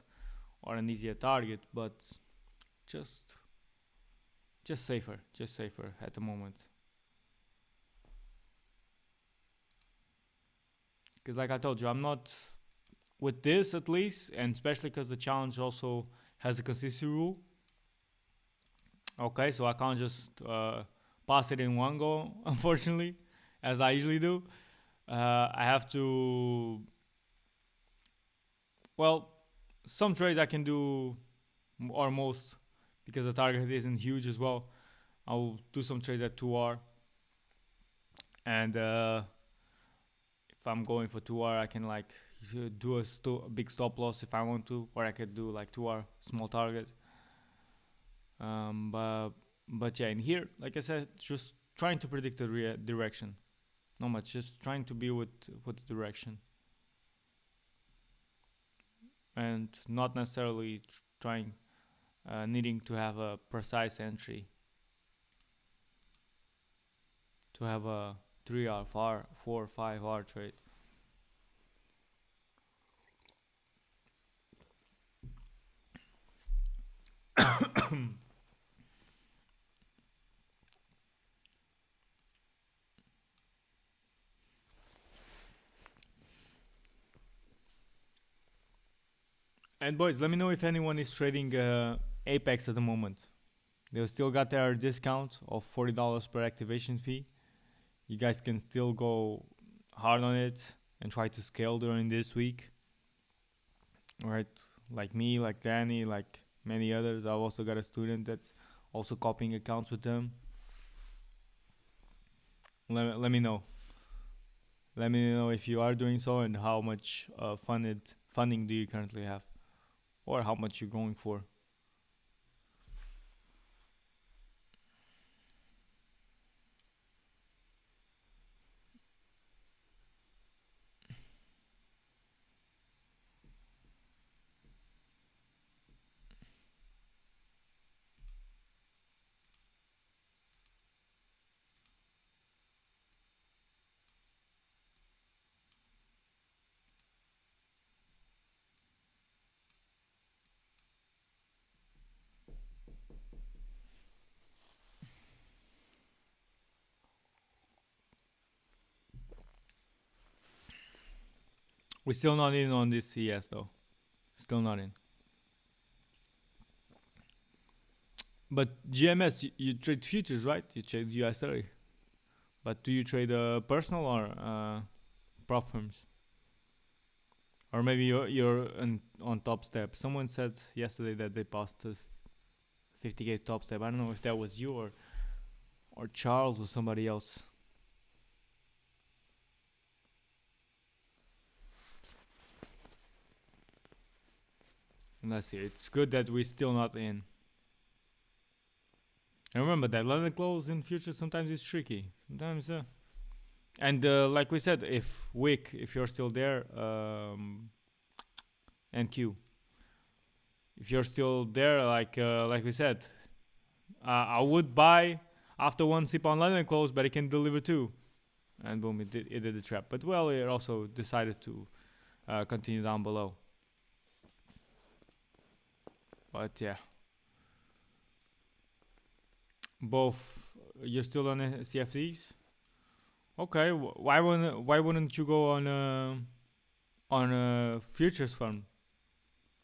or an easier target, but just just safer at the moment. Because like I told you, I'm not with this at least, and especially because the challenge also has a consistency rule. Okay, so I can't just pass it in one go, unfortunately, as I usually do. I have to, well, some trades I can do, or most, because the target isn't huge as well. I'll do some trades at 2R, and if I'm going for 2R, I can like do a big stop loss if I want to, or I could do like 2R small target. Um, but but yeah, in here, like I said, just trying to predict the direction. Not much, just trying to be with the direction, and not necessarily trying needing to have a precise entry to have a 3R, 4, 5R trade. And boys, let me know if anyone is trading Apex at the moment. They still got their discount of $40 per activation fee. You guys can still go hard on it and try to scale during this week. Alright, like me, like Danny, like many others. I've also got a student that's also copying accounts with them. Let me know. Let me know if you are doing so and how much funding do you currently have, or how much you're going for. We're still not in on this CS though. Still not in. But GMS, you trade futures, right? You trade US30. But do you trade personal or prop firms? Or maybe you're on top step. Someone said yesterday that they passed 50k top step. I don't know if that was you or Charles or somebody else. Let's see. It's good that we're still not in. And remember that London close in future sometimes it's tricky. Sometimes, and like we said, if Wick, if you're still there, and Q, if you're still there, like we said, I would buy after one sip on London close, but it can deliver two, and boom, it did the trap. But well, it also decided to continue down below. But yeah, both. You're still on CFDs. Okay, why wouldn't you go on a futures fund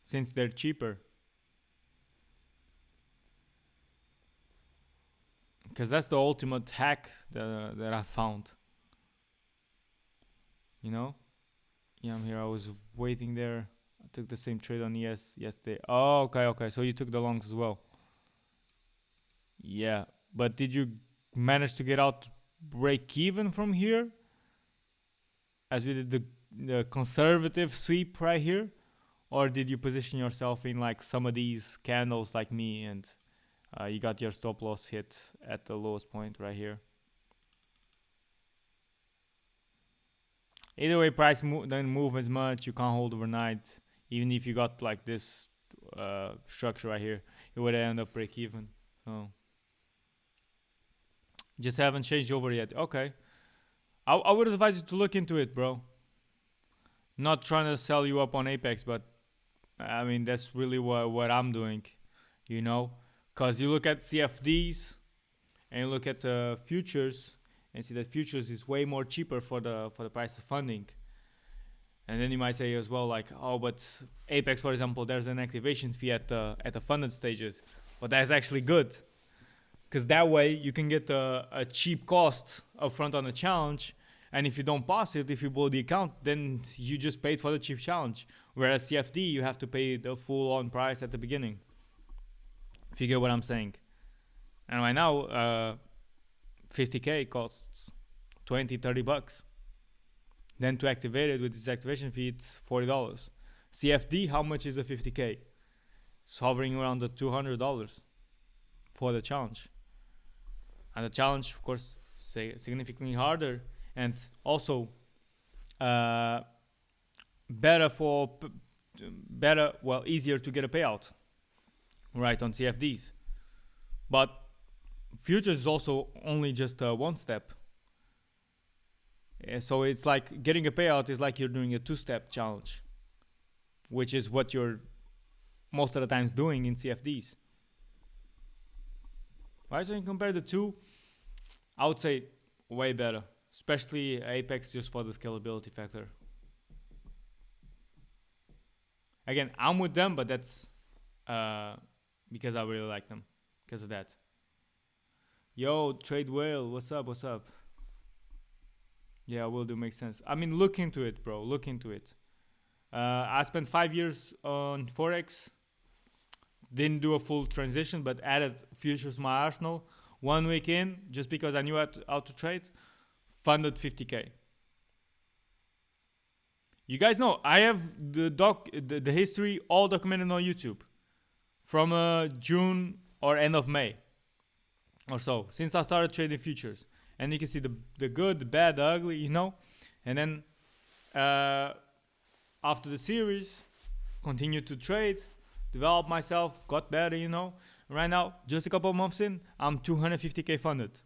since they're cheaper? Because that's the ultimate hack that I found. You know? Yeah, I'm here. I was waiting there. I took the same trade on ES yesterday. Oh, okay. So you took the longs as well. Yeah, but did you manage to get out break even from here? As we did the conservative sweep right here? Or did you position yourself in like some of these candles like me and you got your stop loss hit at the lowest point right here? Either way, price doesn't move as much. You can't hold overnight. Even if you got like this structure right here, it would end up break even. So just haven't changed over yet. Okay, I would advise you to look into it, bro. Not trying to sell you up on Apex, but I mean that's really what I'm doing, you know, because you look at CFDs and you look at futures and see that futures is way more cheaper for the price of funding. And then you might say as well, like, oh, but Apex, for example, there's an activation fee at the funded stages, but that's actually good because that way you can get a cheap cost upfront on the challenge. And if you don't pass it, if you blow the account, then you just paid for the cheap challenge. Whereas CFD, you have to pay the full on price at the beginning. If you get what I'm saying. And right now, 50k costs 20, 30 bucks. Then to activate it with this activation fee, it's $40. CFD, how much is a 50k? It's hovering around the $200 for the challenge. And the challenge, of course, significantly harder and also easier to get a payout, right, on CFDs. But futures is also only just one step. So it's like getting a payout is like you're doing a two-step challenge, which is what you're most of the times doing in CFDs. Right, so you compare the two, I would say way better, especially Apex just for the scalability factor. Again, I'm with them, but that's because I really like them because of that. Yo, Trade Whale, what's up? What's up? Yeah, will do. Makes sense. I mean, look into it, bro. Look into it. I spent 5 years on Forex. Didn't do a full transition, but added futures to my arsenal. 1 week in, just because I knew how to trade, funded 50k. You guys know I have the history all documented on YouTube from June or end of May or so, since I started trading futures. And you can see the good, the bad, the ugly, you know. And then after the series, continued to trade, develop myself, got better, you know. Right now, just a couple of months in, I'm 250k funded.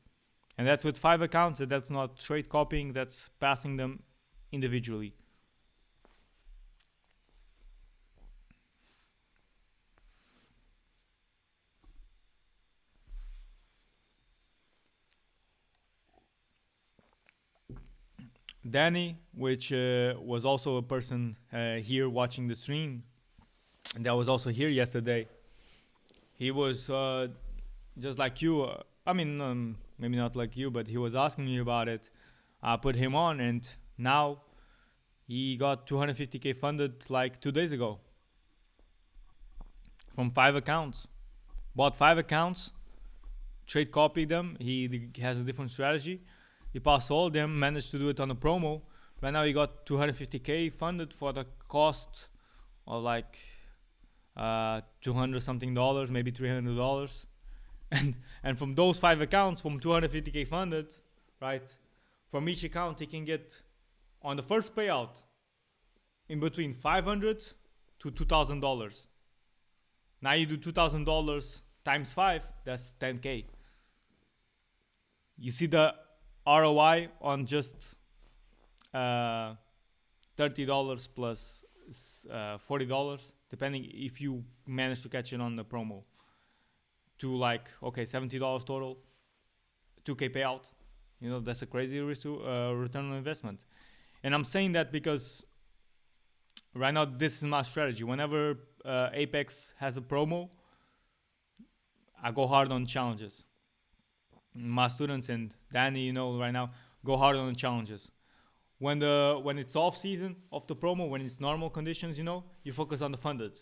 And that's with 5 accounts, and that's not trade copying, that's passing them individually. Danny, which was also a person here watching the stream, and that was also here yesterday. He was just like you. I mean, maybe not like you, but he was asking me about it. I put him on, and now he got 250k funded like 2 days ago from 5 accounts. Bought 5 accounts, trade copied them. He has a different strategy. He passed all of them, managed to do it on a promo. Right now he got 250k funded for the cost of like 200 something dollars, maybe $300. And from those 5 accounts, from 250k funded, right, from each account he can get on the first payout in between $500 to $2,000. Now you do $2,000 times 5, that's 10k. You see the ROI on just $30 plus $40, depending if you manage to catch it on the promo, to like, okay, $70 total, 2k payout. You know, that's a crazy return on investment. And I'm saying that because right now this is my strategy. Whenever Apex has a promo, I go hard on challenges. My students and Danny, you know, right now go hard on the challenges. When it's off season of the promo, when it's normal conditions, you know, you focus on the funded.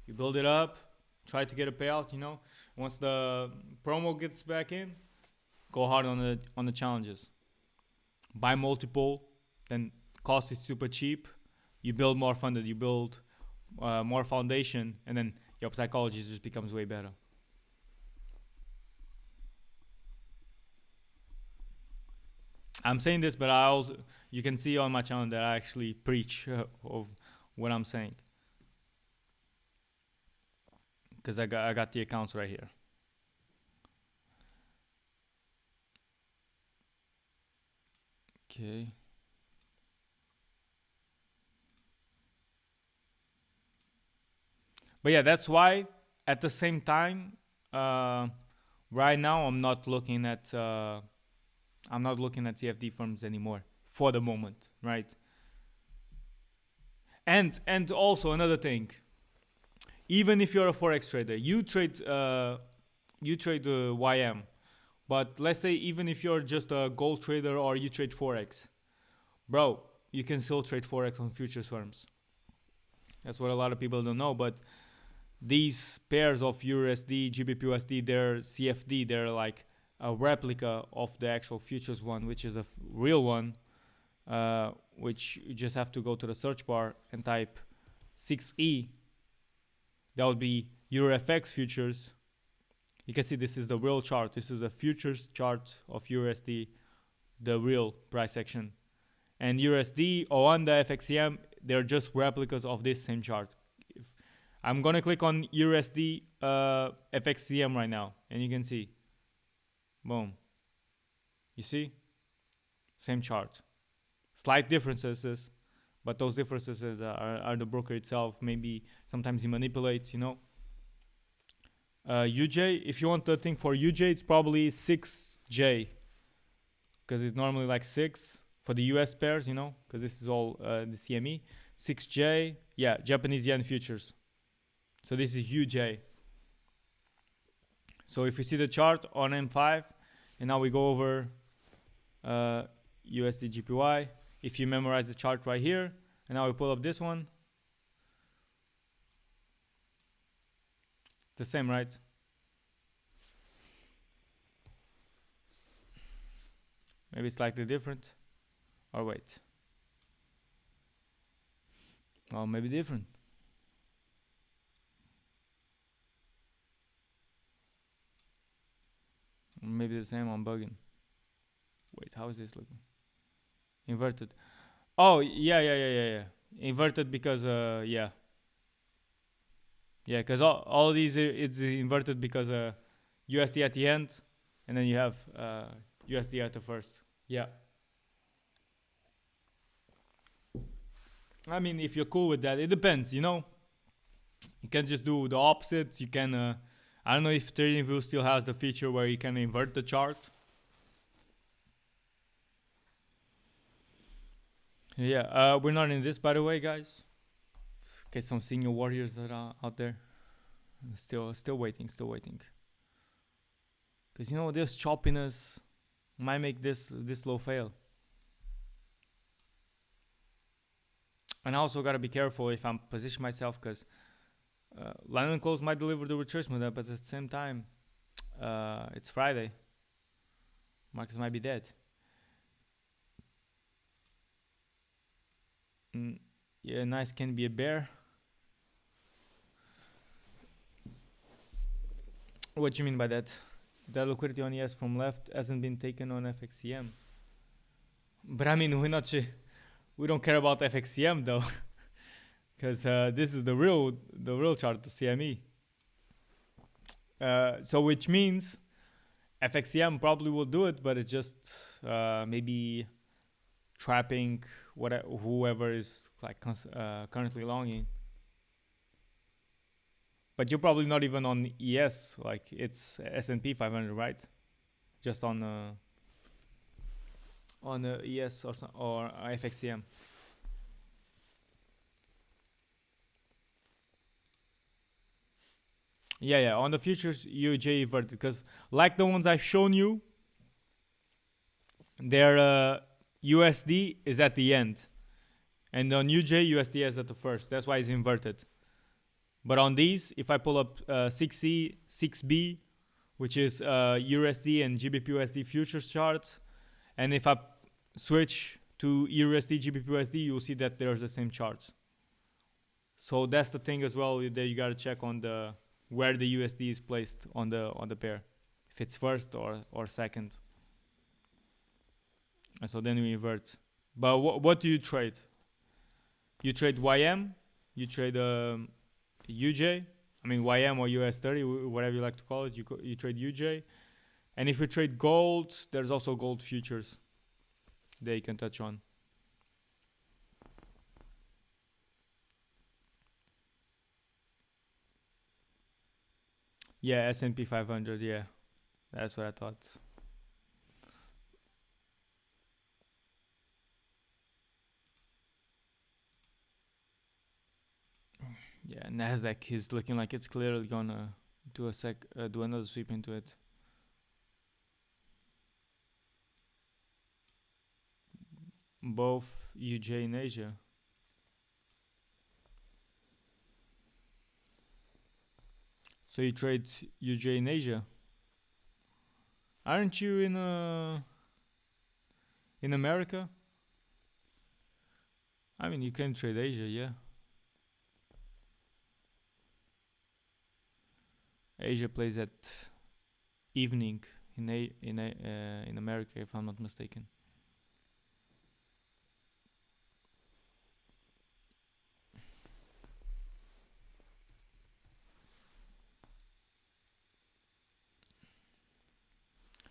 You build it up, try to get a payout, you know. Once the promo gets back in, go hard on the challenges. Buy multiple, then cost is super cheap. You build more funded, you build more foundation, and then your psychology just becomes way better. I'm saying this, but I also, you can see on my channel that I actually preach of what I'm saying, because I got the accounts right here. Okay. But yeah, that's why at the same time, uh, right now I'm not looking at CFD firms anymore for the moment, right? And also another thing, even if you're a forex trader, you trade YM, but let's say even if you're just a gold trader or you trade forex, bro, you can still trade forex on futures firms. That's what a lot of people don't know, but these pairs of USD, GBPUSD, they're CFD. They're like a replica of the actual futures one, which is a real one. Which you just have to go to the search bar and type 6E. That would be EuroFX futures. You can see this is the real chart. This is a futures chart of USD, the real price action. And USD, Oanda, FXCM, they're just replicas of this same chart. I'm gonna click on USD FXCM right now, and you can see, boom. You see, same chart. Slight differences, but those differences are the broker itself. Maybe sometimes he manipulates, you know. UJ, if you want the thing for UJ, it's probably 6J, because it's normally like 6 for the US pairs, you know, because this is all the CME. 6J, yeah, Japanese yen futures. So this is UJ. So if you see the chart on M5, and now we go over USD GPY. If you memorize the chart right here, and now we pull up this one, it's the same, right? Maybe it's slightly different, or wait, well, maybe different. Maybe the same. I'm bugging. Wait, how is this looking? Inverted. Oh, yeah. Inverted because yeah, because all these it's inverted because USD at the end, and then you have USD at the first. Yeah. I mean, if you're cool with that, it depends. You know, you can just do the opposite. You can. I don't know if TradingView still has the feature where you can invert the chart. Yeah, we're not in this, by the way, guys. Okay, some senior warriors that are out there. Still waiting. Because you know this choppiness might make this low fail. And I also gotta be careful if I'm positioning myself, because London close might deliver the retracement, but at the same time, it's Friday. Markets might be dead. Yeah, nice can be a bear. What do you mean by that? The liquidity on ES from left hasn't been taken on FXCM. But I mean, we don't care about FXCM though, because this is the real chart, the CME. So which means FXCM probably will do it, but it's just maybe trapping whoever is like currently longing. But you're probably not even on ES, like it's S&P 500, right? Just on ES or FXCM. Yeah, on the futures UJ inverted, because like the ones I've shown you, their USD is at the end, and on UJ USD is at the first. That's why it's inverted. But on these, if I pull up 6C, 6B, which is USD and GBPUSD futures charts, and if I switch to USD, GBPUSD, you'll see that there's the same charts. So that's the thing as well that you gotta check on the where the USD is placed on the pair, if it's first or second. And so then we invert. But what do you trade? You trade YM, you trade UJ. I mean YM or US30, whatever you like to call it. You trade UJ, and if you trade gold, there's also gold futures that you can touch on. Yeah, S&P 500. Yeah, that's what I thought. Yeah, Nasdaq is looking like it's clearly gonna do another sweep into it. Both UJ and Asia. So you trade UJ in Asia? Aren't you in America? I mean, you can trade Asia, yeah. Asia plays at evening in America, if I'm not mistaken.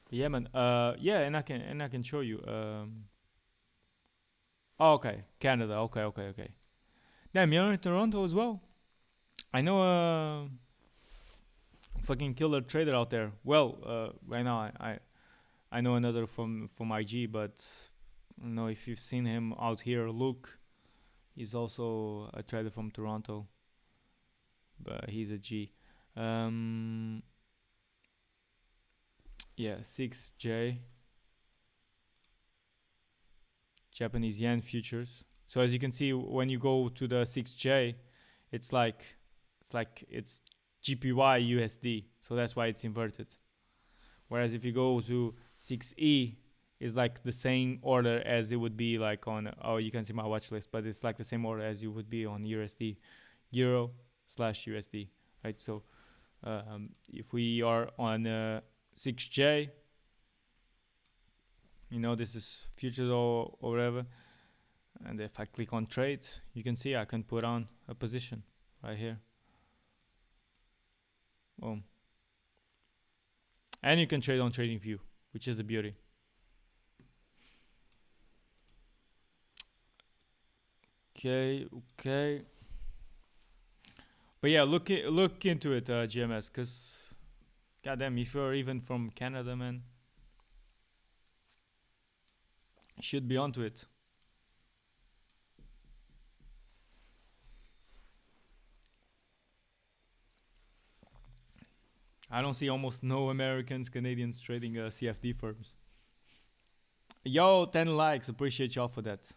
Yeah, man. Yeah, and I can show you. Oh, okay, Canada. Okay, okay, okay. Damn, you're in Toronto as well. I know a fucking killer trader out there. Well, right now I know another from IG, but I don't know if you've seen him out here. Luke, he's also a trader from Toronto, but he's a G. Um, yeah, 6J Japanese yen futures. So as you can see, when you go to the 6J, it's like it's GPY USD. So that's why it's inverted. Whereas if you go to 6E, it's like the same order as it would be like on, oh, you can see my watch list, but it's like the same order as you would be on USD, Euro slash USD, right? So if we are on 6J, you know, this is futures or whatever. And if I click on trade, you can see I can put on a position right here. Boom. And you can trade on trading view, which is the beauty. Okay, okay. But yeah, look into it, GMS, because goddamn, if you're even from Canada, man, you should be onto it. I don't see almost no Americans, Canadians trading CFD firms. Yo, 10 likes, appreciate y'all for that.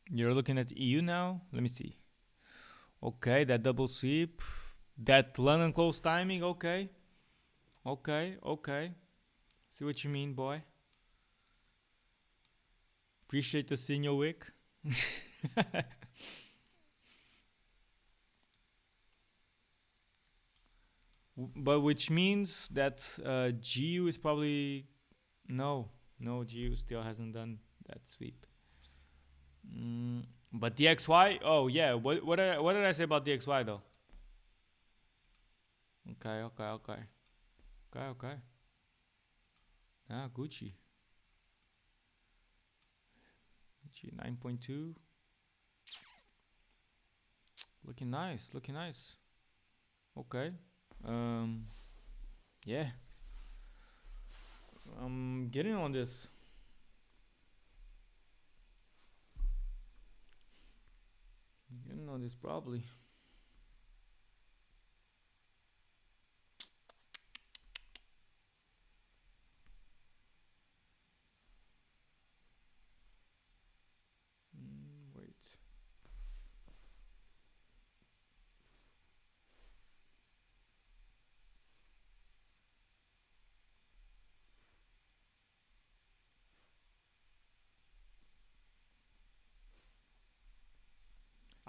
You're looking at EU now? Let me see. Okay, that double sweep. That London close timing, okay. Okay, okay. See what you mean, boy. Appreciate the senior wick. But which means that GU is probably no, GU still hasn't done that sweep. But DXY, oh yeah, what did I say about DXY though? Okay, okay. Ah, Gucci 9.2, looking nice, Okay, yeah, I'm getting on this. Getting on this probably. Wait.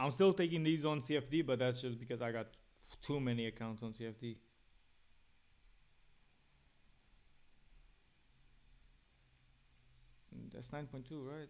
I'm still taking these on CFD, but that's just because I got too many accounts on CFD. That's 9.2, right?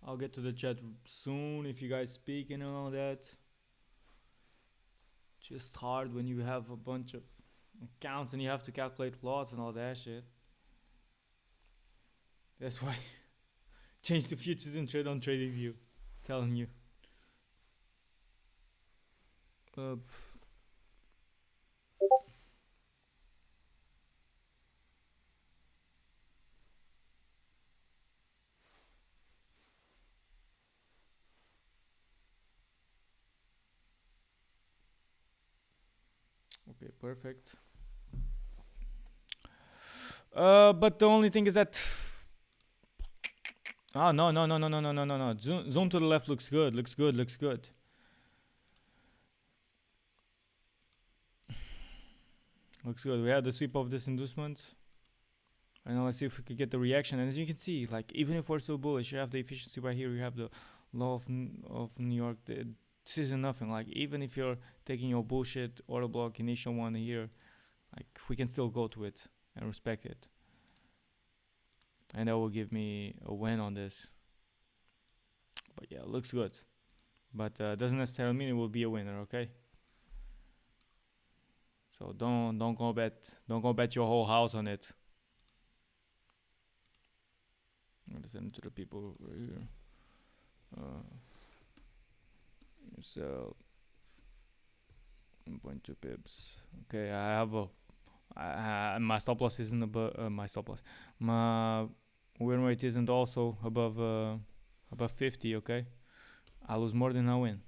I'll get to the chat soon if you guys speak and all that. Just hard when you have a bunch of accounts and you have to calculate lots and all that shit. That's why change the futures and trade on TradingView. Telling you. Uh, okay, perfect. But the only thing is that no. Zoom to the left looks good. Looks good. Looks good. Looks good. We had the sweep of this inducement. And now let's see if we could get the reaction. And as you can see, like even if we're so bullish, you have the efficiency right here. You have the law of New York. This isn't nothing. Like even if you're taking your bullshit order block initial one here, like we can still go to it and respect it. And that will give me a win on this. But yeah, looks good. But doesn't necessarily mean it will be a winner, okay? So don't go bet your whole house on it. I'm gonna send it to the people over here. Sell 1.2 pips. Okay, I have my stop loss isn't above my stop loss. My win rate isn't also above 50. Okay, I lose more than I win.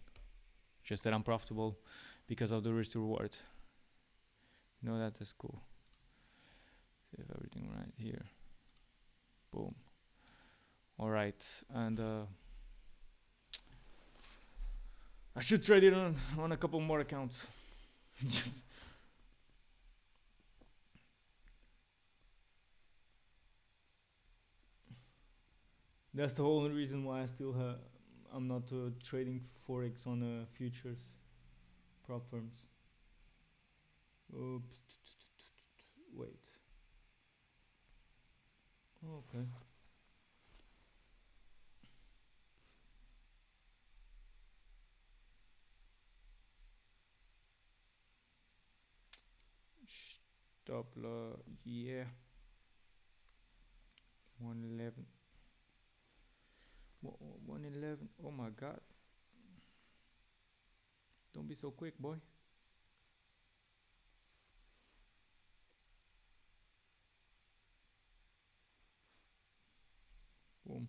Just that I'm profitable because of the risk to reward. You know that is cool. Save everything right here. Boom. All right, and I should trade it on a couple more accounts. Just that's the whole reason why I'm not trading forex on futures prop firms. Wait. Okay. Stop loss, yeah. 111. 111. Oh my god. Don't be so quick, boy. Boom.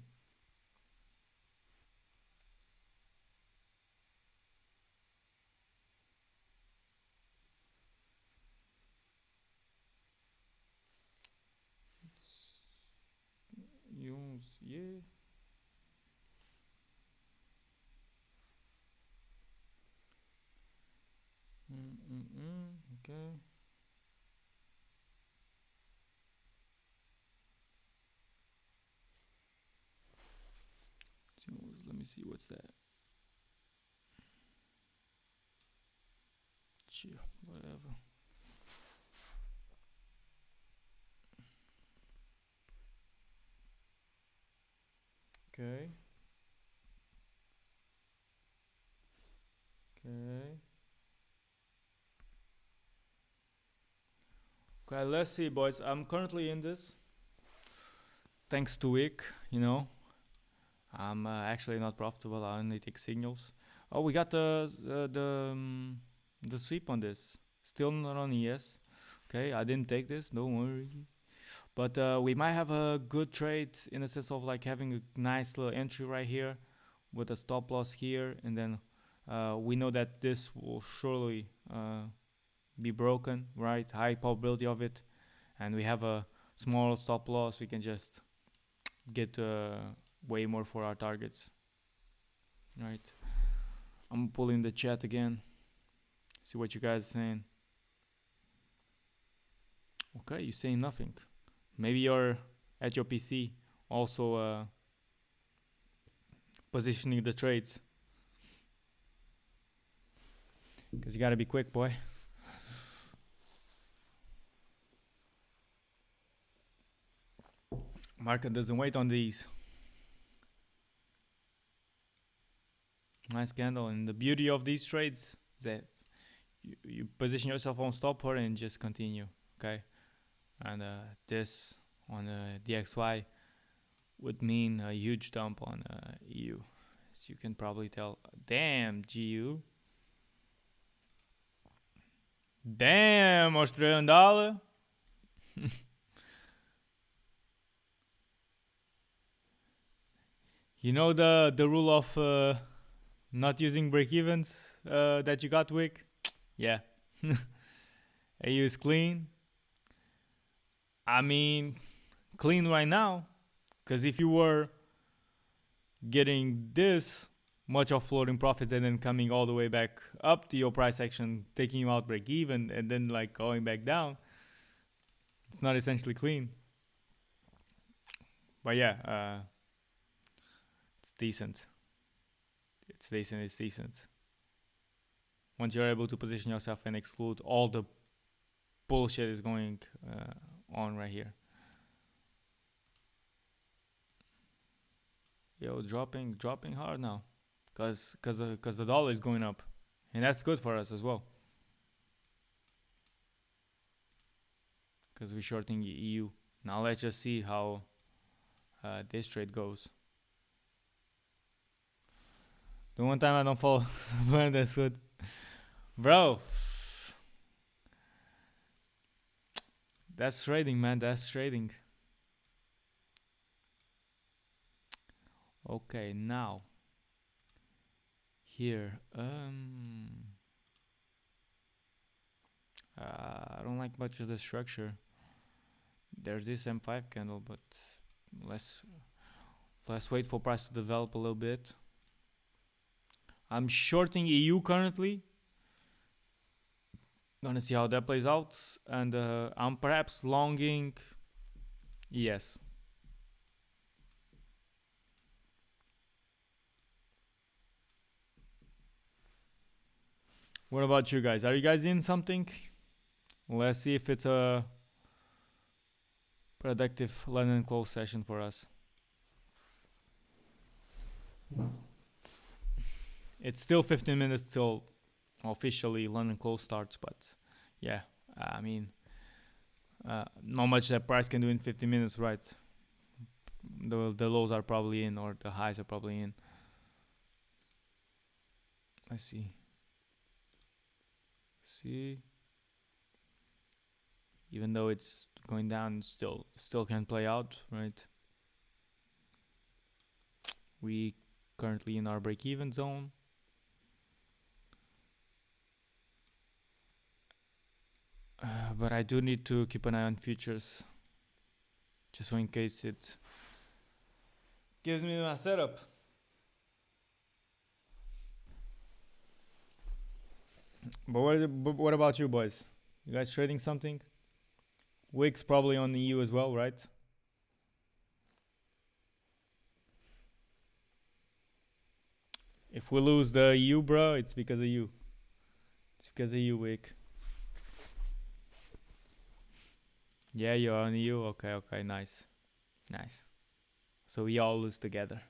Use, yeah. Okay. Let me see what's that. Chill, whatever. Okay. Okay. Okay, let's see, boys. I'm currently in this. Thanks to Wick, you know. I'm actually not profitable. I only take signals. Oh, we got the sweep on this. Still not on ES. Okay, I didn't take this. Don't worry. But we might have a good trade in the sense of like having a nice little entry right here with a stop loss here, and then We know that this will surely be broken, right? High probability of it, and we have a small stop loss. We can just get way more for our targets, right? I'm pulling the chat again. See what you guys are saying. Okay, you saying nothing. Maybe you're at your PC also positioning the trades. Because you gotta be quick, boy. Market doesn't wait on these. Nice candle. And the beauty of these trades is that you position yourself on stopper and just continue. Okay. And this on DXY would mean a huge dump on EU. As you can probably tell. Damn, GU. Damn, Australian dollar. You know the rule of not using break-evens that you got, Wick? Yeah. AU is clean. I mean, clean right now. Because if you were getting this much of floating profits and then coming all the way back up to your price action, taking you out break even, and then like going back down, it's not essentially clean. But yeah, it's decent. It's decent. It's decent. Once you're able to position yourself and exclude all the bullshit is going on right here. Yo, dropping hard now, cause the dollar is going up, and that's good for us as well. Cause we're shorting EU. Now let's just see how this trade goes. The one time I don't follow, man, that's good, bro. That's trading, man. That's trading. Okay, now here, I don't like much of the structure. There's this M5 candle, but let's wait for price to develop a little bit. I'm shorting EU currently. Gonna see how that plays out, and I'm perhaps longing. Yes. What about you guys? Are you guys in something? Let's see if it's a productive London close session for us. It's still 15 minutes till officially London close starts, but yeah, I mean, not much that price can do in 15 minutes, right? The lows are probably in, or the highs are probably in. Let's see. See, even though it's going down, still can play out, right? We currently in our break-even zone. But I do need to keep an eye on futures, just so in case it gives me my setup. But what about you boys? You guys trading something? Wix probably on the EU as well, right? If we lose the EU, bro, it's because of you. It's because of you, Wick. Yeah, you're on EU. Okay, nice. So we all lose together.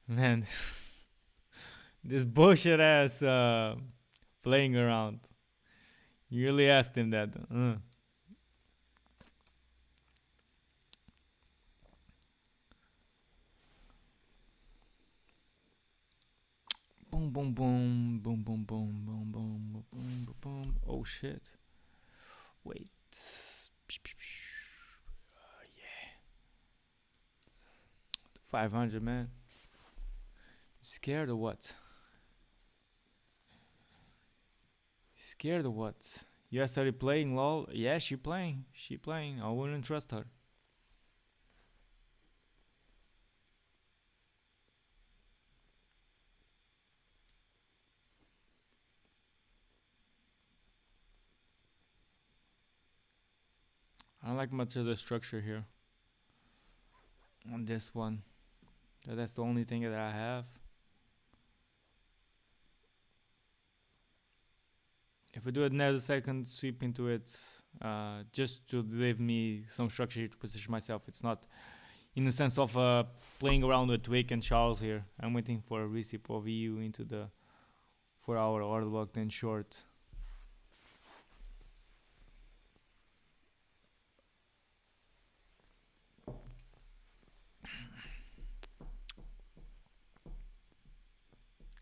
Man, this bullshit ass playing around. You really asked him that. Boom, boom, boom, boom, boom, boom, boom, boom, boom, boom, boom. Oh shit. Wait. Yeah. 500, man. You scared or what? Scared or what? You started playing lol? Yeah, she playing. She playing. I wouldn't trust her. I don't like much of the structure here on this one. That's the only thing that I have. If we do another second sweep into it, just to leave me some structure here to position myself, it's not in the sense of playing around with Wick and Charles here. I'm waiting for a receipt of EU into the 4-hour order block, then short.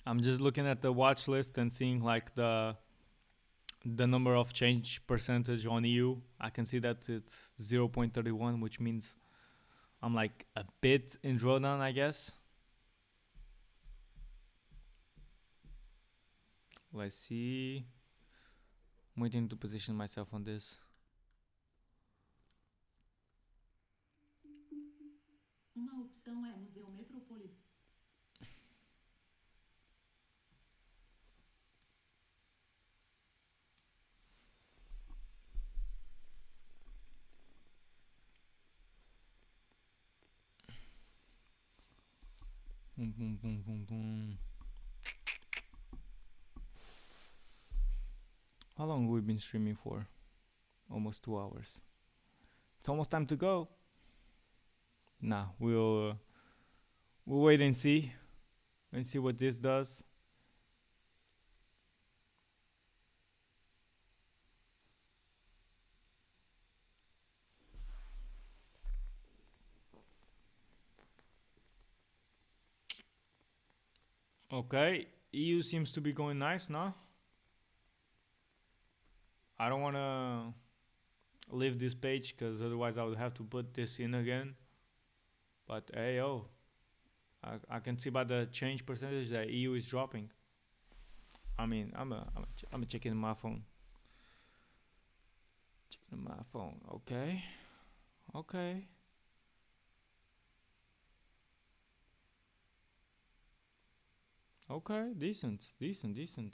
I'm just looking at the watch list and seeing like the number of change percentage on EU. I can see that it's 0.31, which means I'm like a bit in drawdown, I guess. Let's see. I'm waiting to position myself on this. Uma opção é Museu Metropolitano. Boom, boom, boom, boom, boom. How long have we been streaming for? Almost 2 hours. It's almost time to go. Nah, we'll wait and see what this does. Okay, EU seems to be going nice now. I don't want to leave this page because otherwise I would have to put this in again. But hey, yo, I can see by the change percentage that EU is dropping. I mean, I'm checking my phone. Checking my phone. Okay. Okay. Okay. Decent. Decent. Decent.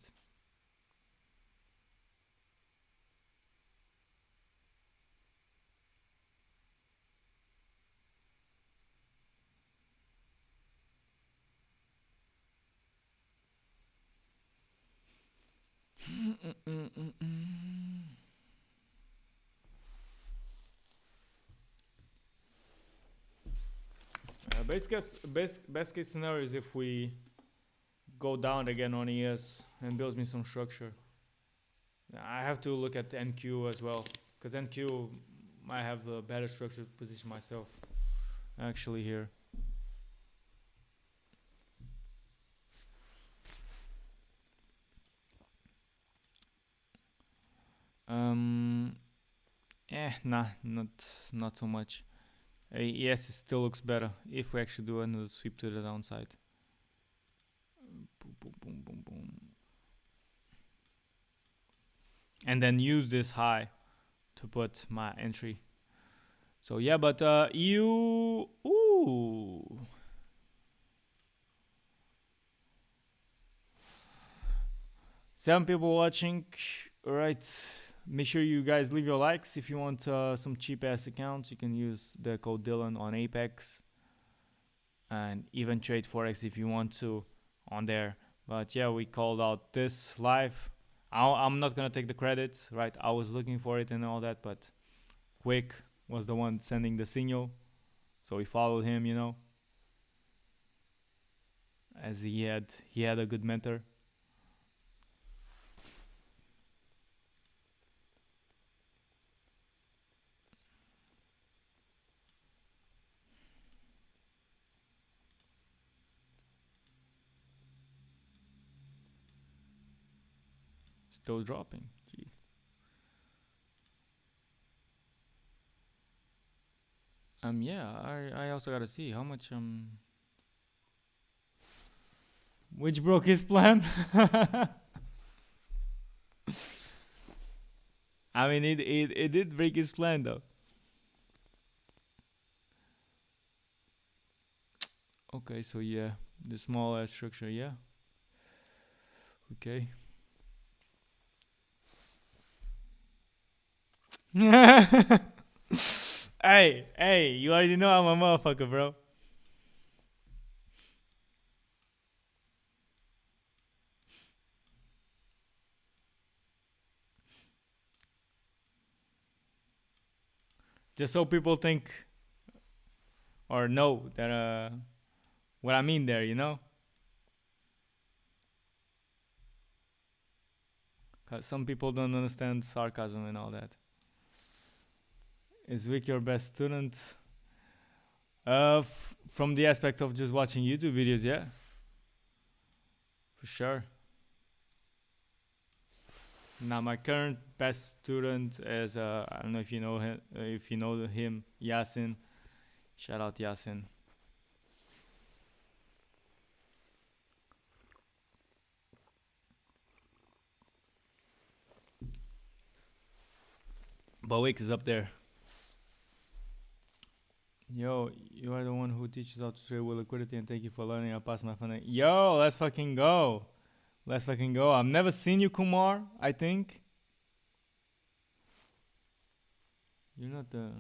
Best case scenario is if we go down again on ES and builds me some structure. I have to look at NQ as well because NQ might have the better structure to position myself actually here. Nah, not so much. Yes, it still looks better if we actually do another sweep to the downside. Boom, boom, boom, boom, boom. And then use this high to put my entry. So yeah, but EU, ooh. Seven people watching. All right. Make sure you guys leave your likes. If you want some cheap ass accounts, you can use the code Dylan on Apex and even trade Forex if you want to on there. But yeah, we called out this live. I'm not gonna take the credits, right? I was looking for it and all that, but Quick was the one sending the signal, so we followed him, you know, as he had a good mentor. Still dropping. Gee. Yeah, I also gotta see how much which broke his plan. I mean, it did break his plan though. Okay, so yeah, the small ass structure, yeah. Okay. Hey, you already know I'm a motherfucker, bro. Just so people think or know that what I mean there, you know? Cause some people don't understand sarcasm and all that. Is Vic your best student? From the aspect of just watching YouTube videos, yeah, for sure. Now my current best student is I don't know if you know him, Yasin. Shout out Yasin. Bowik is up there. Yo, you are the one who teaches how to trade with liquidity, and thank you for learning. I'll pass my phone. Yo, let's fucking go. Let's fucking go. I've never seen you, Kumar. I think you're not the.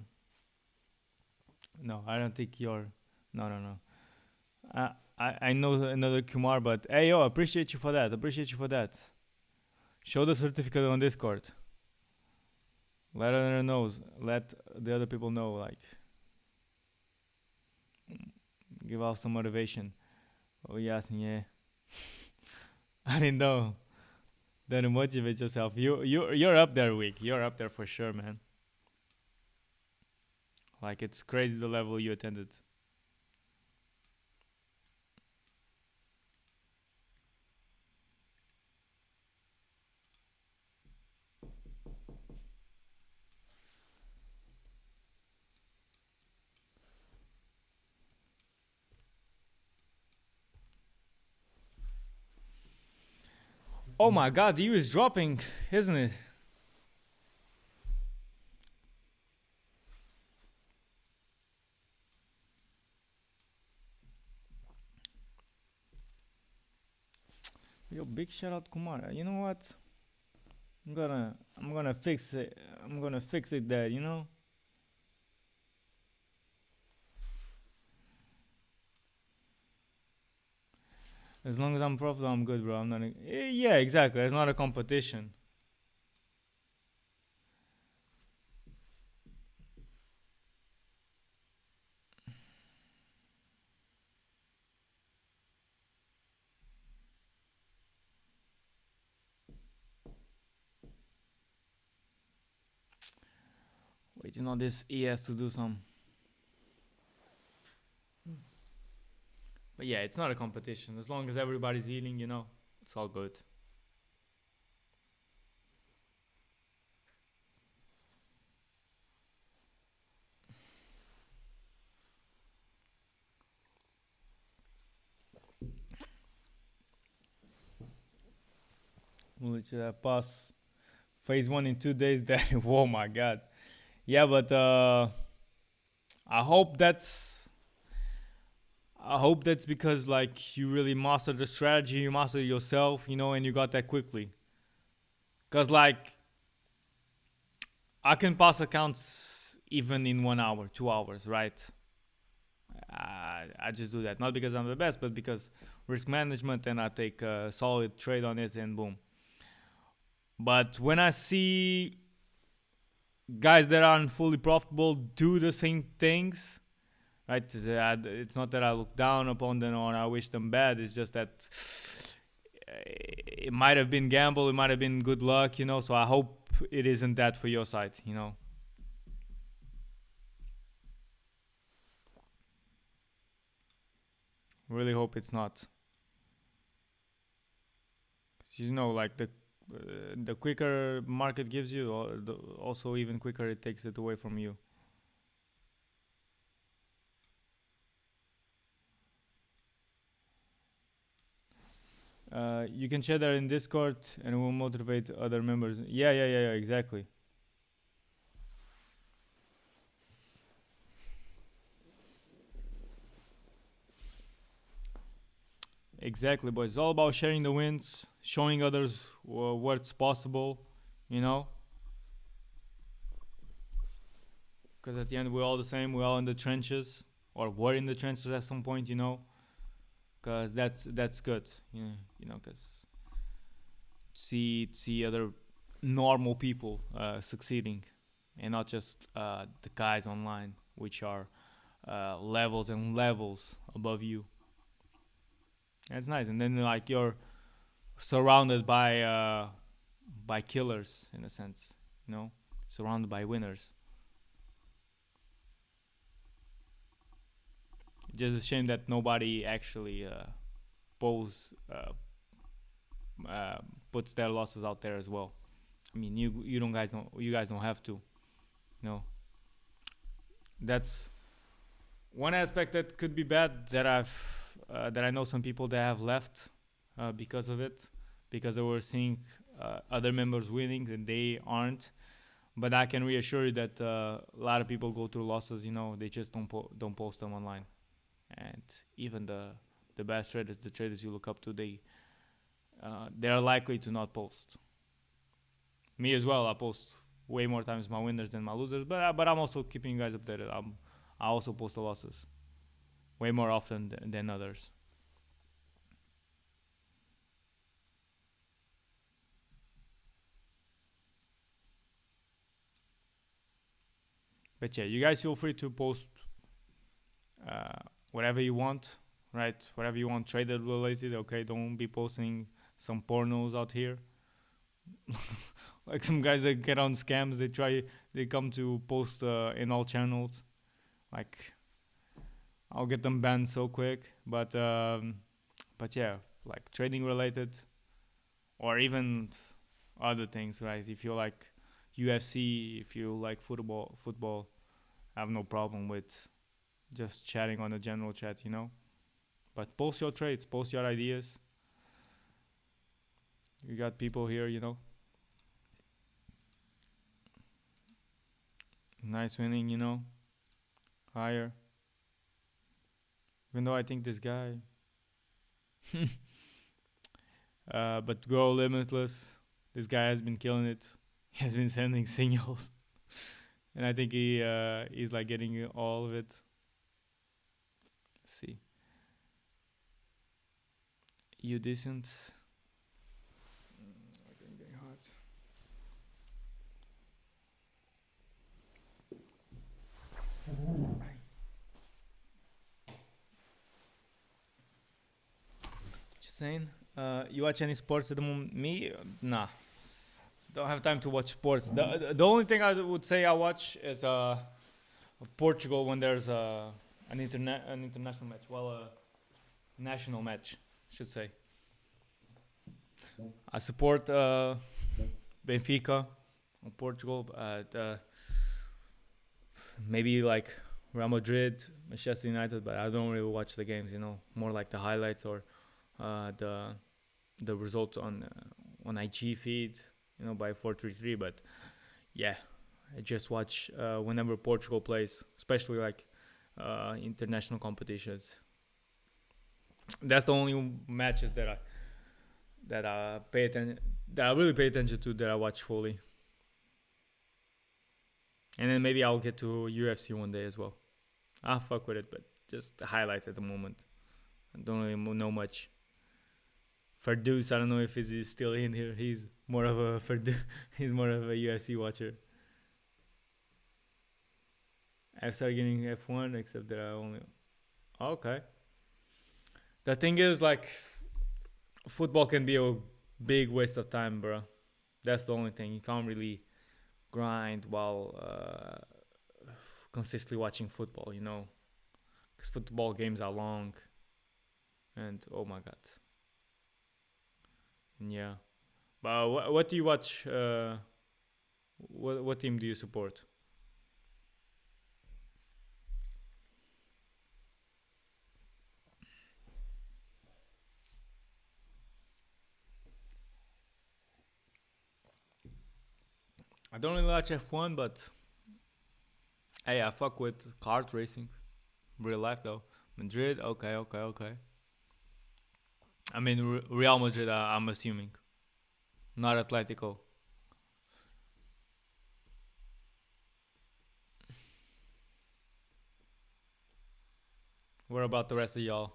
No, I don't think you're. No, no, no. I know another Kumar, but hey, yo, appreciate you for that. Appreciate you for that. Show the certificate on Discord. Let other knows. Let the other people know. Like, give out some motivation. Oh yes, yeah. I didn't know. Then motivate yourself. You're up there, weak. You're up there for sure, man. Like it's crazy the level you attended. Oh my god, the U is dropping, isn't it? Yo, big shout out Kumar. You know what? I'm gonna fix it. I'm gonna fix it there, you know? As long as I'm profitable, I'm good, bro. I'm not yeah, exactly. It's not a competition. Waiting on this ES to do some. But yeah, it's not a competition. As long as everybody's eating, you know, it's all good. We'll let you pass phase one in 2 days. That oh my god. Yeah, but I hope that's I hope that's because like you really mastered the strategy, you mastered yourself, you know, and you got that quickly. Cause like I can pass accounts even in 1 hour, 2 hours, right? I just do that not because I'm the best, but because risk management, and I take a solid trade on it, and boom. But when I see guys that aren't fully profitable do the same things, right? It's not that I look down upon them or I wish them bad. It's just that it might have been gamble, it might have been good luck, you know. So I hope it isn't that for your side, you know. Really hope it's not. You know, like the quicker market gives you, also even quicker it takes it away from you. You can share that in Discord, and it will motivate other members. Yeah. Exactly. Exactly, but it's all about sharing the wins, showing others what's possible, you know. Because at the end, we're all the same. We're all in the trenches, or were in the trenches at some point, you know. Because that's good, you know. Because see other normal people succeeding, and not just the guys online, which are levels and levels above you. That's nice, and then like you're surrounded by killers in a sense, you know, surrounded by winners. Just a shame that nobody actually posts uh, puts their losses out there as well. I mean, you guys don't have to, you know. That's one aspect that could be bad that I know some people that have left because of it, because they were seeing other members winning and they aren't. But I can reassure you that a lot of people go through losses. You know, they just don't post them online, and even the best traders, the traders you look up to, they are likely to not post. Me as well. I post way more times my winners than my losers, but I'm also keeping you guys updated. I also post the losses way more often than others. But yeah, you guys feel free to post uh, whatever you want, right? Whatever you want, trader related. Okay, don't be posting some pornos out here. Like some guys that get on scams, they come to post in all channels. Like I'll get them banned so quick. But yeah, like trading related or even other things, right? If you like UFC, if you like football, I have no problem with just chatting on the general chat, you know. But post your trades, post your ideas. You got people here, you know. Nice winning, you know. Higher. Even though I think this guy. But grow limitless. This guy has been killing it. He has been sending signals, and I think he's like getting all of it. Let's see. You decent. Getting hot. Just saying. You watch any sports at the moment? Me? Nah. Don't have time to watch sports. The only thing I would say I watch is Portugal when there's an international match. Well, a national match, I should say. I support Benfica in Portugal. Maybe like Real Madrid, Manchester United, but I don't really watch the games. You know, more like the highlights or the results on IG feed. You know, by 433. But yeah, I just watch whenever Portugal plays, especially like international competitions. That's the only matches that I pay attention that I really pay attention to that I watch fully. And then maybe I'll get to UFC one day as well. I'll fuck with it, but just the highlights at the moment. I don't really know much. Ferdous, I don't know if he's still in here. He's more of a he's more of a UFC watcher. I started getting F1, except that I only. Okay. The thing is, like, football can be a big waste of time, bro. That's the only thing. You can't really grind while consistently watching football, you know, because football games are long, and oh my god, and yeah. But what do you watch? What team do you support? I don't really watch F1, but hey, I fuck with kart racing. Real life though. Madrid, okay, okay, okay. I mean, Real Madrid, I'm assuming. Not Atletico. What about the rest of y'all?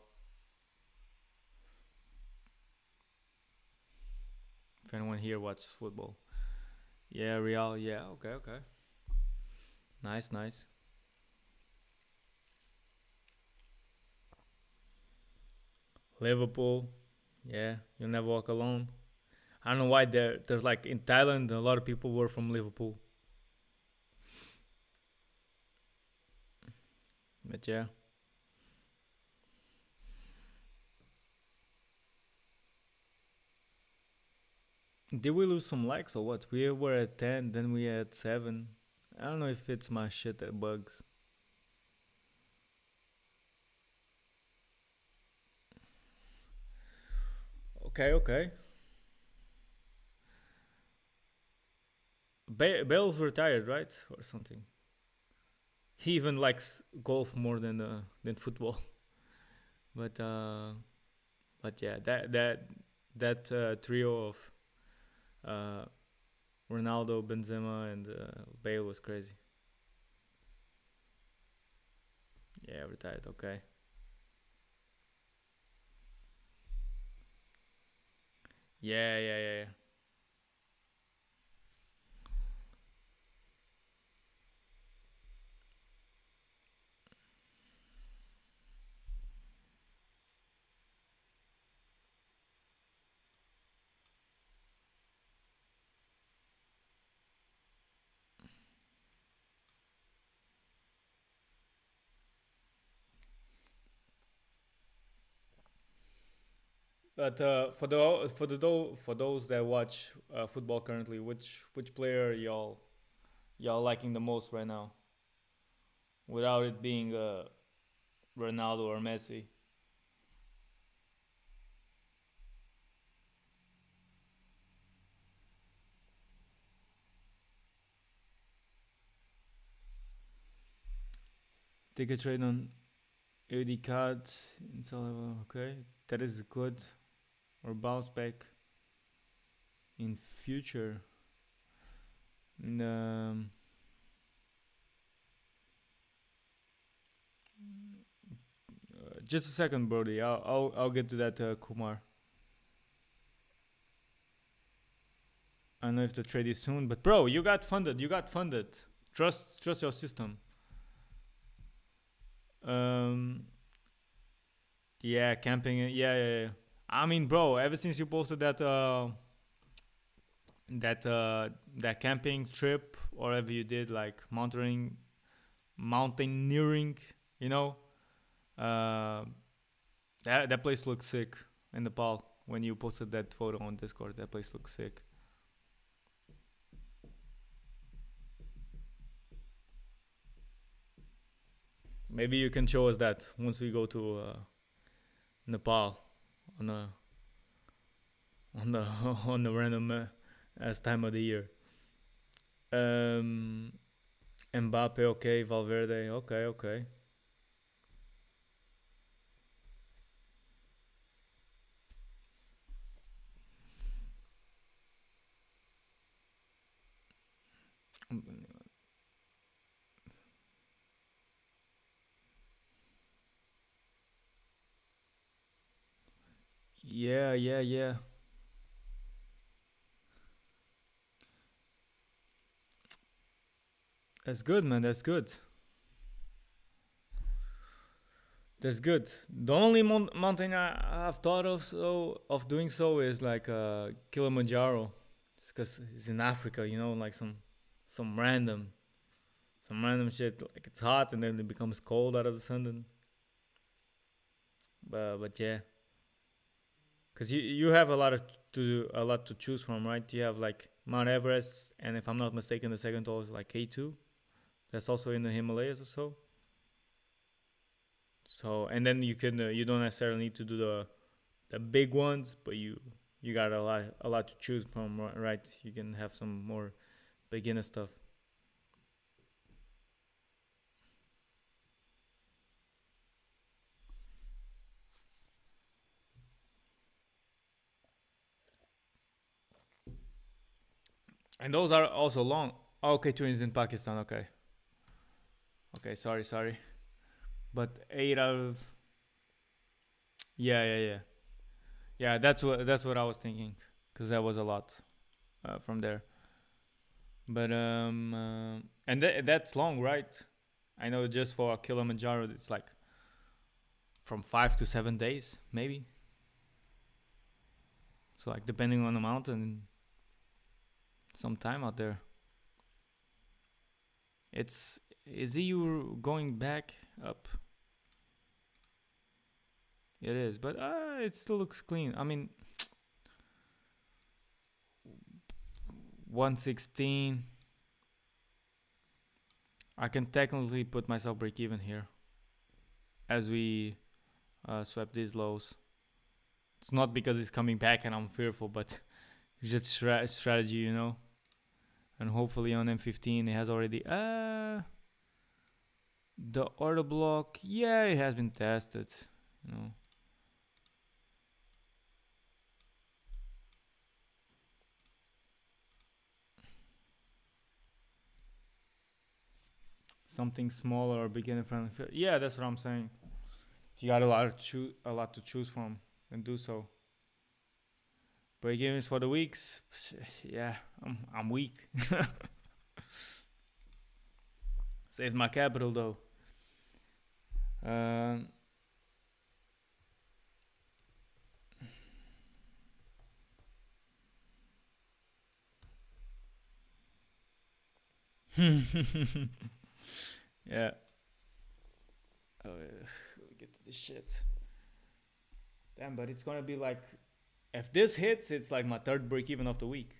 If anyone here watches football. Yeah, Real, yeah, okay, okay. Nice, nice. Liverpool, yeah, you'll never walk alone. I don't know why there's like in Thailand a lot of people were from Liverpool. But yeah. Did we lose some likes or what? We were at 10, then we had 7. I don't know if it's my shit that bugs. Okay, okay. Bale's retired, right? Or something. He even likes golf more than football. But yeah, that trio of uh, Ronaldo, Benzema, and Bale was crazy. Yeah, retired. Okay. Yeah, yeah, yeah, yeah. But for those that watch football currently, which player y'all liking the most right now, without it being Ronaldo or Messi? Take a trade on AD card in Saliva. Okay, that is good. Or bounce back in future. Um, just a second, Brody. I'll get to that, Kumar. I don't know if the trade is soon, but bro, you got funded. You got funded. Trust your system. Um, yeah, camping. Yeah, yeah, yeah. I mean, bro, ever since you posted that camping trip, or whatever you did, like mountaineering, you know, uh, that place looks sick in Nepal. When you posted that photo on Discord, that place looks sick. Maybe you can show us that once we go to Nepal on a on the on the random as time of the year. Um, Mbappe, okay. Valverde, okay, okay. Yeah, yeah, yeah. That's good, man. That's good. That's good. The only mountain I have thought of doing so is like Kilimanjaro, because it's in Africa, you know, like some random some random shit. Like it's hot and then it becomes cold out of the sun. But yeah, because you have a lot to choose from, right? You have like Mount Everest, and if I'm not mistaken, the second tallest is like K2. That's also in the Himalayas or so. So and then you don't necessarily need to do the big ones, but you got a lot to choose from, right? You can have some more beginner stuff. And those are also long. Okay, twins in Pakistan. Okay. Okay, sorry. But 8 out of, yeah. Yeah, that's what I was thinking, cuz that was a lot from there. But and that's long, right? I know just for Kilimanjaro it's like from 5 to 7 days, maybe. So like depending on the mountain, some time out there. It's is you going back up? It is, but it still looks clean. I mean, 116. I can technically put myself break even here as we swap these lows. It's not because it's coming back and I'm fearful, but it's just strategy, you know. And hopefully on M15 it has already the order block. Yeah, it has been tested. You know, something smaller or beginner friendly. Yeah, that's what I'm saying. If you got a lot to choose from, then do so. Break evens for the weeks. Yeah, I'm weak. Saved my capital though. Um, yeah. Oh, let me get to this shit. Damn, but it's gonna be like, if this hits, it's like my third break even of the week.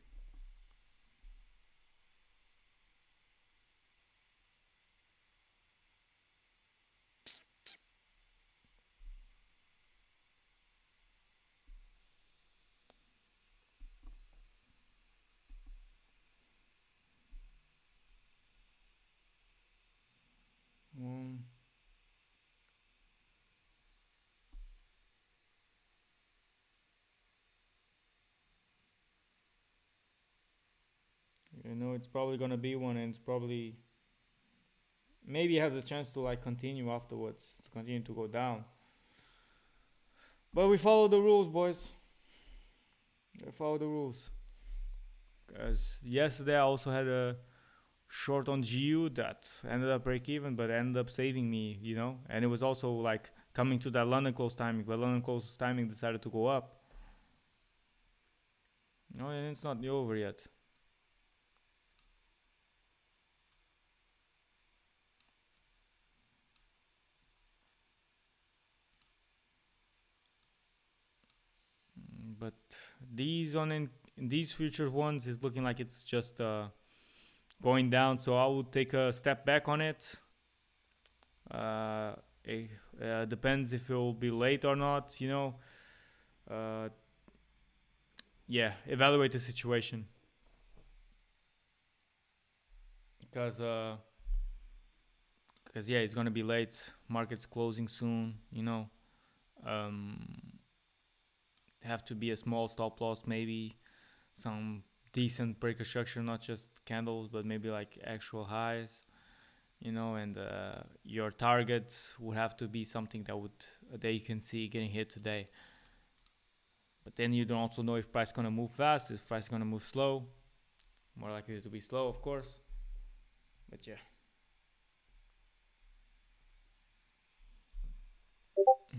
Um, you know, it's probably gonna be one, and it's probably maybe has a chance to like continue afterwards, to continue to go down. But we follow the rules, boys. We follow the rules. Because yesterday I also had a short on GU that ended up break even, but ended up saving me, you know. And it was also like coming to that London close timing, but London close timing decided to go up. No, and it's not over yet. But these future ones is looking like it's just going down. So I will take a step back on it. It depends if it will be late or not. You know. Uh, yeah, evaluate the situation because yeah, it's gonna be late. Market's closing soon. You know. Um, have to be a small stop loss, maybe some decent breaker structure, not just candles, but maybe like actual highs, you know. And your targets would have to be something that you can see getting hit today. But then you don't also know if price is gonna move fast, if price is gonna move slow. More likely to be slow, of course. But yeah,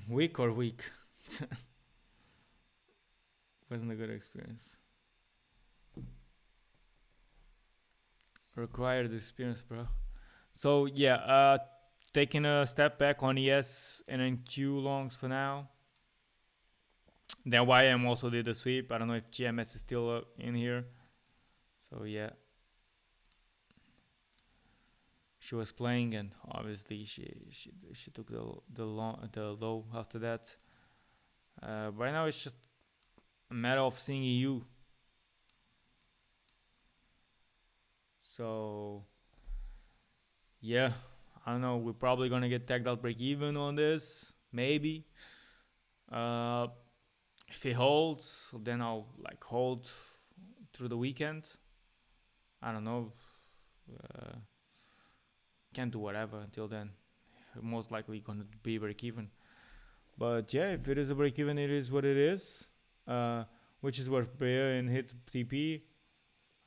week or week wasn't a good experience. Required experience, bro. So yeah, taking a step back on ES and then Q longs for now. Then YM also did the sweep. I don't know if GMS is still in here. So yeah, she was playing, and obviously she took the low after that. Right now it's just a matter of seeing EU. So yeah, I don't know. We're probably gonna get tagged out break even on this, maybe. Uh, if it holds, then I'll like hold through the weekend. I don't know. Uh, can't do whatever until then. Most likely gonna be break even. But yeah, if it is a break even, it is what it is. Uh, which is what prayer and hits TP.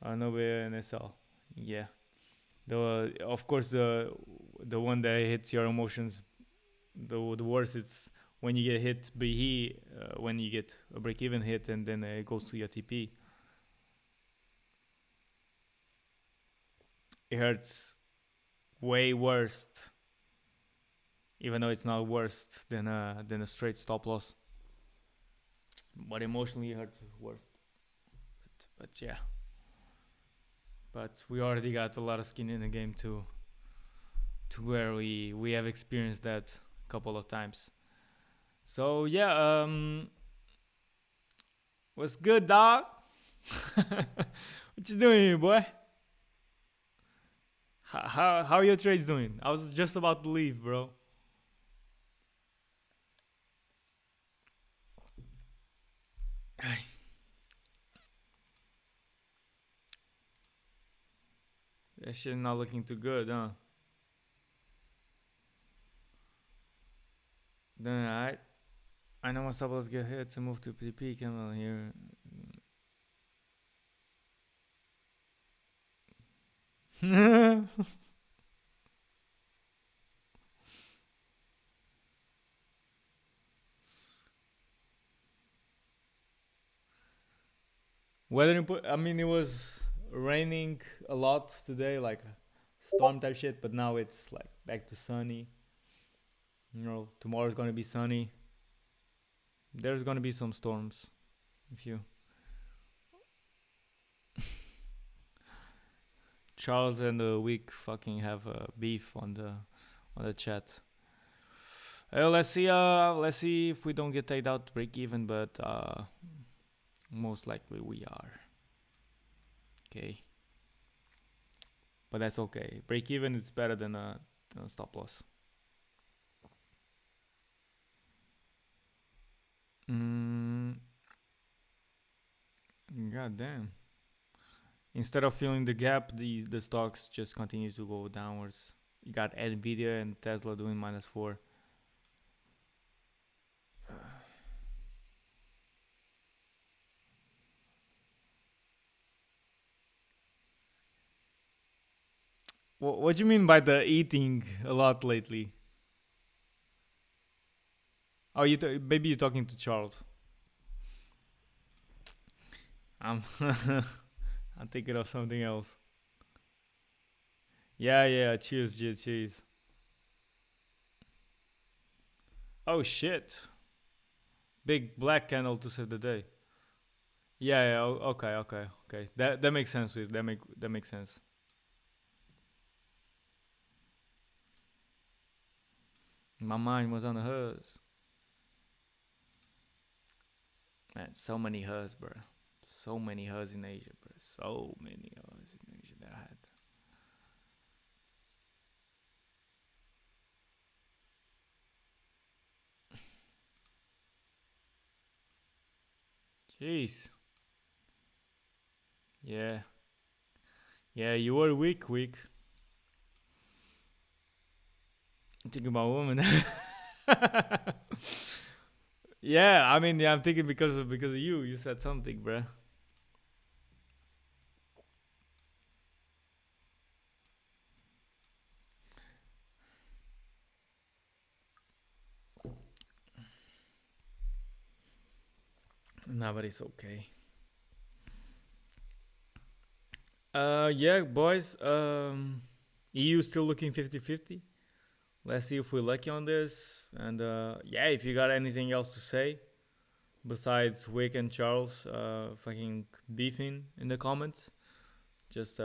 No prayer and SL. Yeah. The of course the one that hits your emotions the worst it's when you get hit BE when you get a break even hit and then it goes to your TP. It hurts way worse, even though it's not worse than a straight stop loss. But emotionally, it hurts worse. But yeah, but we already got a lot of skin in the game to where we have experienced that a couple of times. So yeah, what's good, dog? What you doing here, boy? How are your trades doing? I was just about to leave, bro. That shit not looking too good, huh? Then I know what's up. Let's get hit to move to PP. Come on here. Weather input. I mean, it was raining a lot today, like storm type shit. But now it's like back to sunny. You know, tomorrow's gonna be sunny. There's gonna be some storms. If you Charles and the Week fucking have a beef on the chat. Let's see if we don't get taken out to break even, but most likely we are. Okay, but that's okay. Break even is better than a stop loss. God damn. Instead of filling the gap, the stocks just continue to go downwards. You got Nvidia and Tesla doing -4. What do you mean by the eating a lot lately? Oh, maybe you're talking to Charles. I'm I'm thinking of something else. Yeah, yeah. Cheers, cheers. Oh shit! Big black candle to save the day. Yeah, yeah. Okay. That makes sense. That makes sense. My mind was on the hers. Man, so many hers, bro. So many hers in Asia, bro. So many hers in Asia that I had. Jeez. Yeah. Yeah, you were weak. Thinking about women. Yeah, I mean, yeah, I'm thinking because of you. You said something, bruh. Nah, but it's okay. Yeah, boys. EU still looking 50-50. Let's see if we're lucky on this. And yeah, if you got anything else to say besides Wick and Charles fucking beefing in the comments, just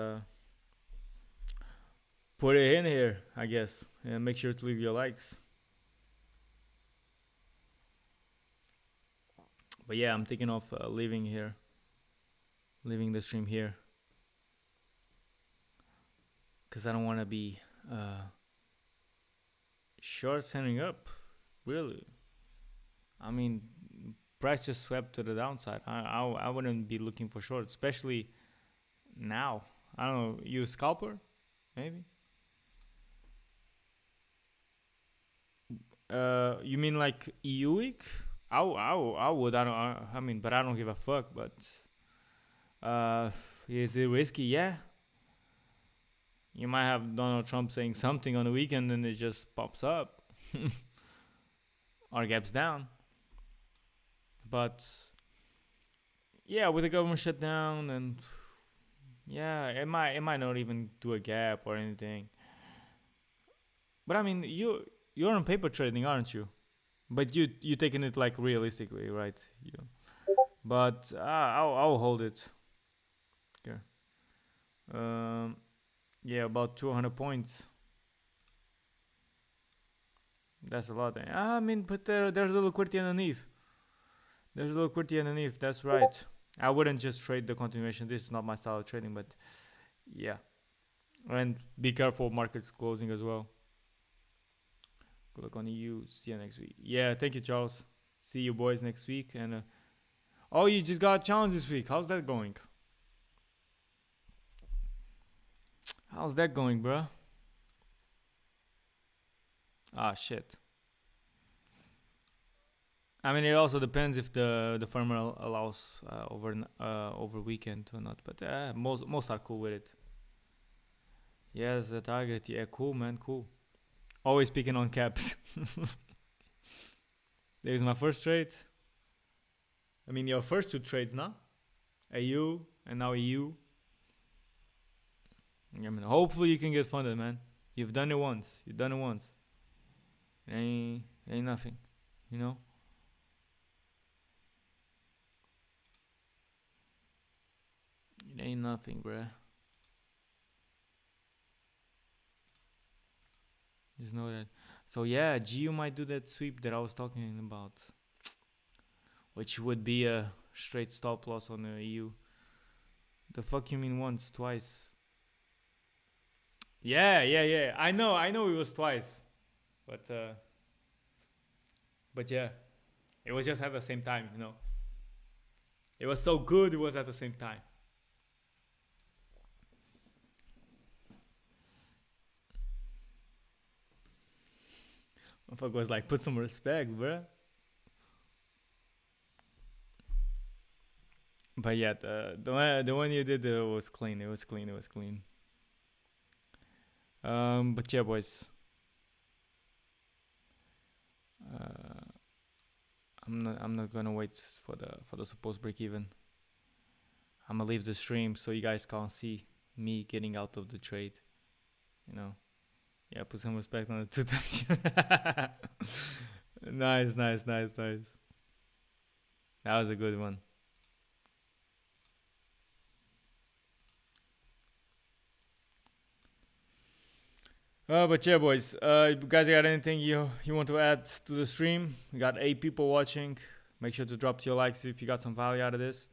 put it in here, I guess. And make sure to leave your likes. But yeah, I'm thinking of leaving the stream here. because I don't want to be short setting up. Really, I mean, price just swept to the downside. I wouldn't be looking for short, especially now. I don't know. You scalper, maybe. You mean like EU week? I would. I mean, but I don't give a fuck. But uh, is it risky? Yeah. You might have Donald Trump saying something on the weekend, and it just pops up, or gaps down. But yeah, with the government shutdown, and yeah, it might not even do a gap or anything. But I mean, you're on paper trading, aren't you? But you taking it like realistically, right? You. But I'll hold it. Okay. Um. Yeah, about 200 points. That's a lot. I mean, but there's a liquidity underneath. There's a liquidity underneath. That's right. I wouldn't just trade the continuation. This is not my style of trading, but yeah. And be careful markets closing as well. Good luck on EU. See you next week. Yeah, thank you, Charles. See you boys next week. And oh, you just got a challenge this week. How's that going? How's that going, bro? Ah, shit. I mean, it also depends if the firm allows over weekend or not. But most are cool with it. Yes, the target. Yeah, cool, man. Cool. Always picking on caps. There's my first trade. I mean, your first two trades now. AU and now EU. I mean, hopefully you can get funded, man. You've done it once. You've done it once. It ain't nothing, you know. It ain't nothing, bruh. Just know that. So yeah, GU might do that sweep that I was talking about, which would be a straight stop loss on the EU. The fuck you mean once, twice? Yeah. I know it was twice, but yeah, it was just at the same time, you know. It was so good, it was at the same time. Motherfucker was like, put some respect, bruh. But yeah, the one you did was clean. It was clean. It was clean. But yeah, boys. Uh, I'm not gonna wait for the supposed break even. I'm gonna leave the stream so you guys can't see me getting out of the trade. You know. Yeah, put some respect on the two touch. Nice. That was a good one. But yeah, boys. You guys got anything you want to add to the stream? We got 8 people watching. Make sure to drop your likes if you got some value out of this.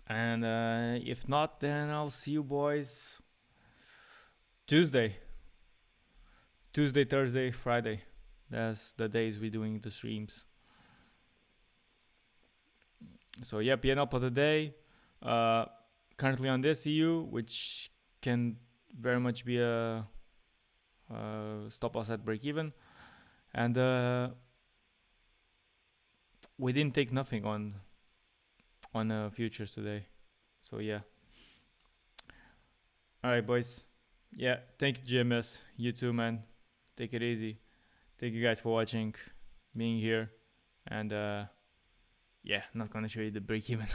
And if not, then I'll see you boys Tuesday, Thursday, Friday. That's the days we're doing the streams. So yeah, PNL for the day. Currently on this EU, which can very much be a stop loss at break even, and we didn't take nothing on futures today. So yeah. All right, boys. Yeah, thank you, GMS. You too, man. Take it easy. Thank you guys for watching, being here, and yeah, not gonna show you the break even.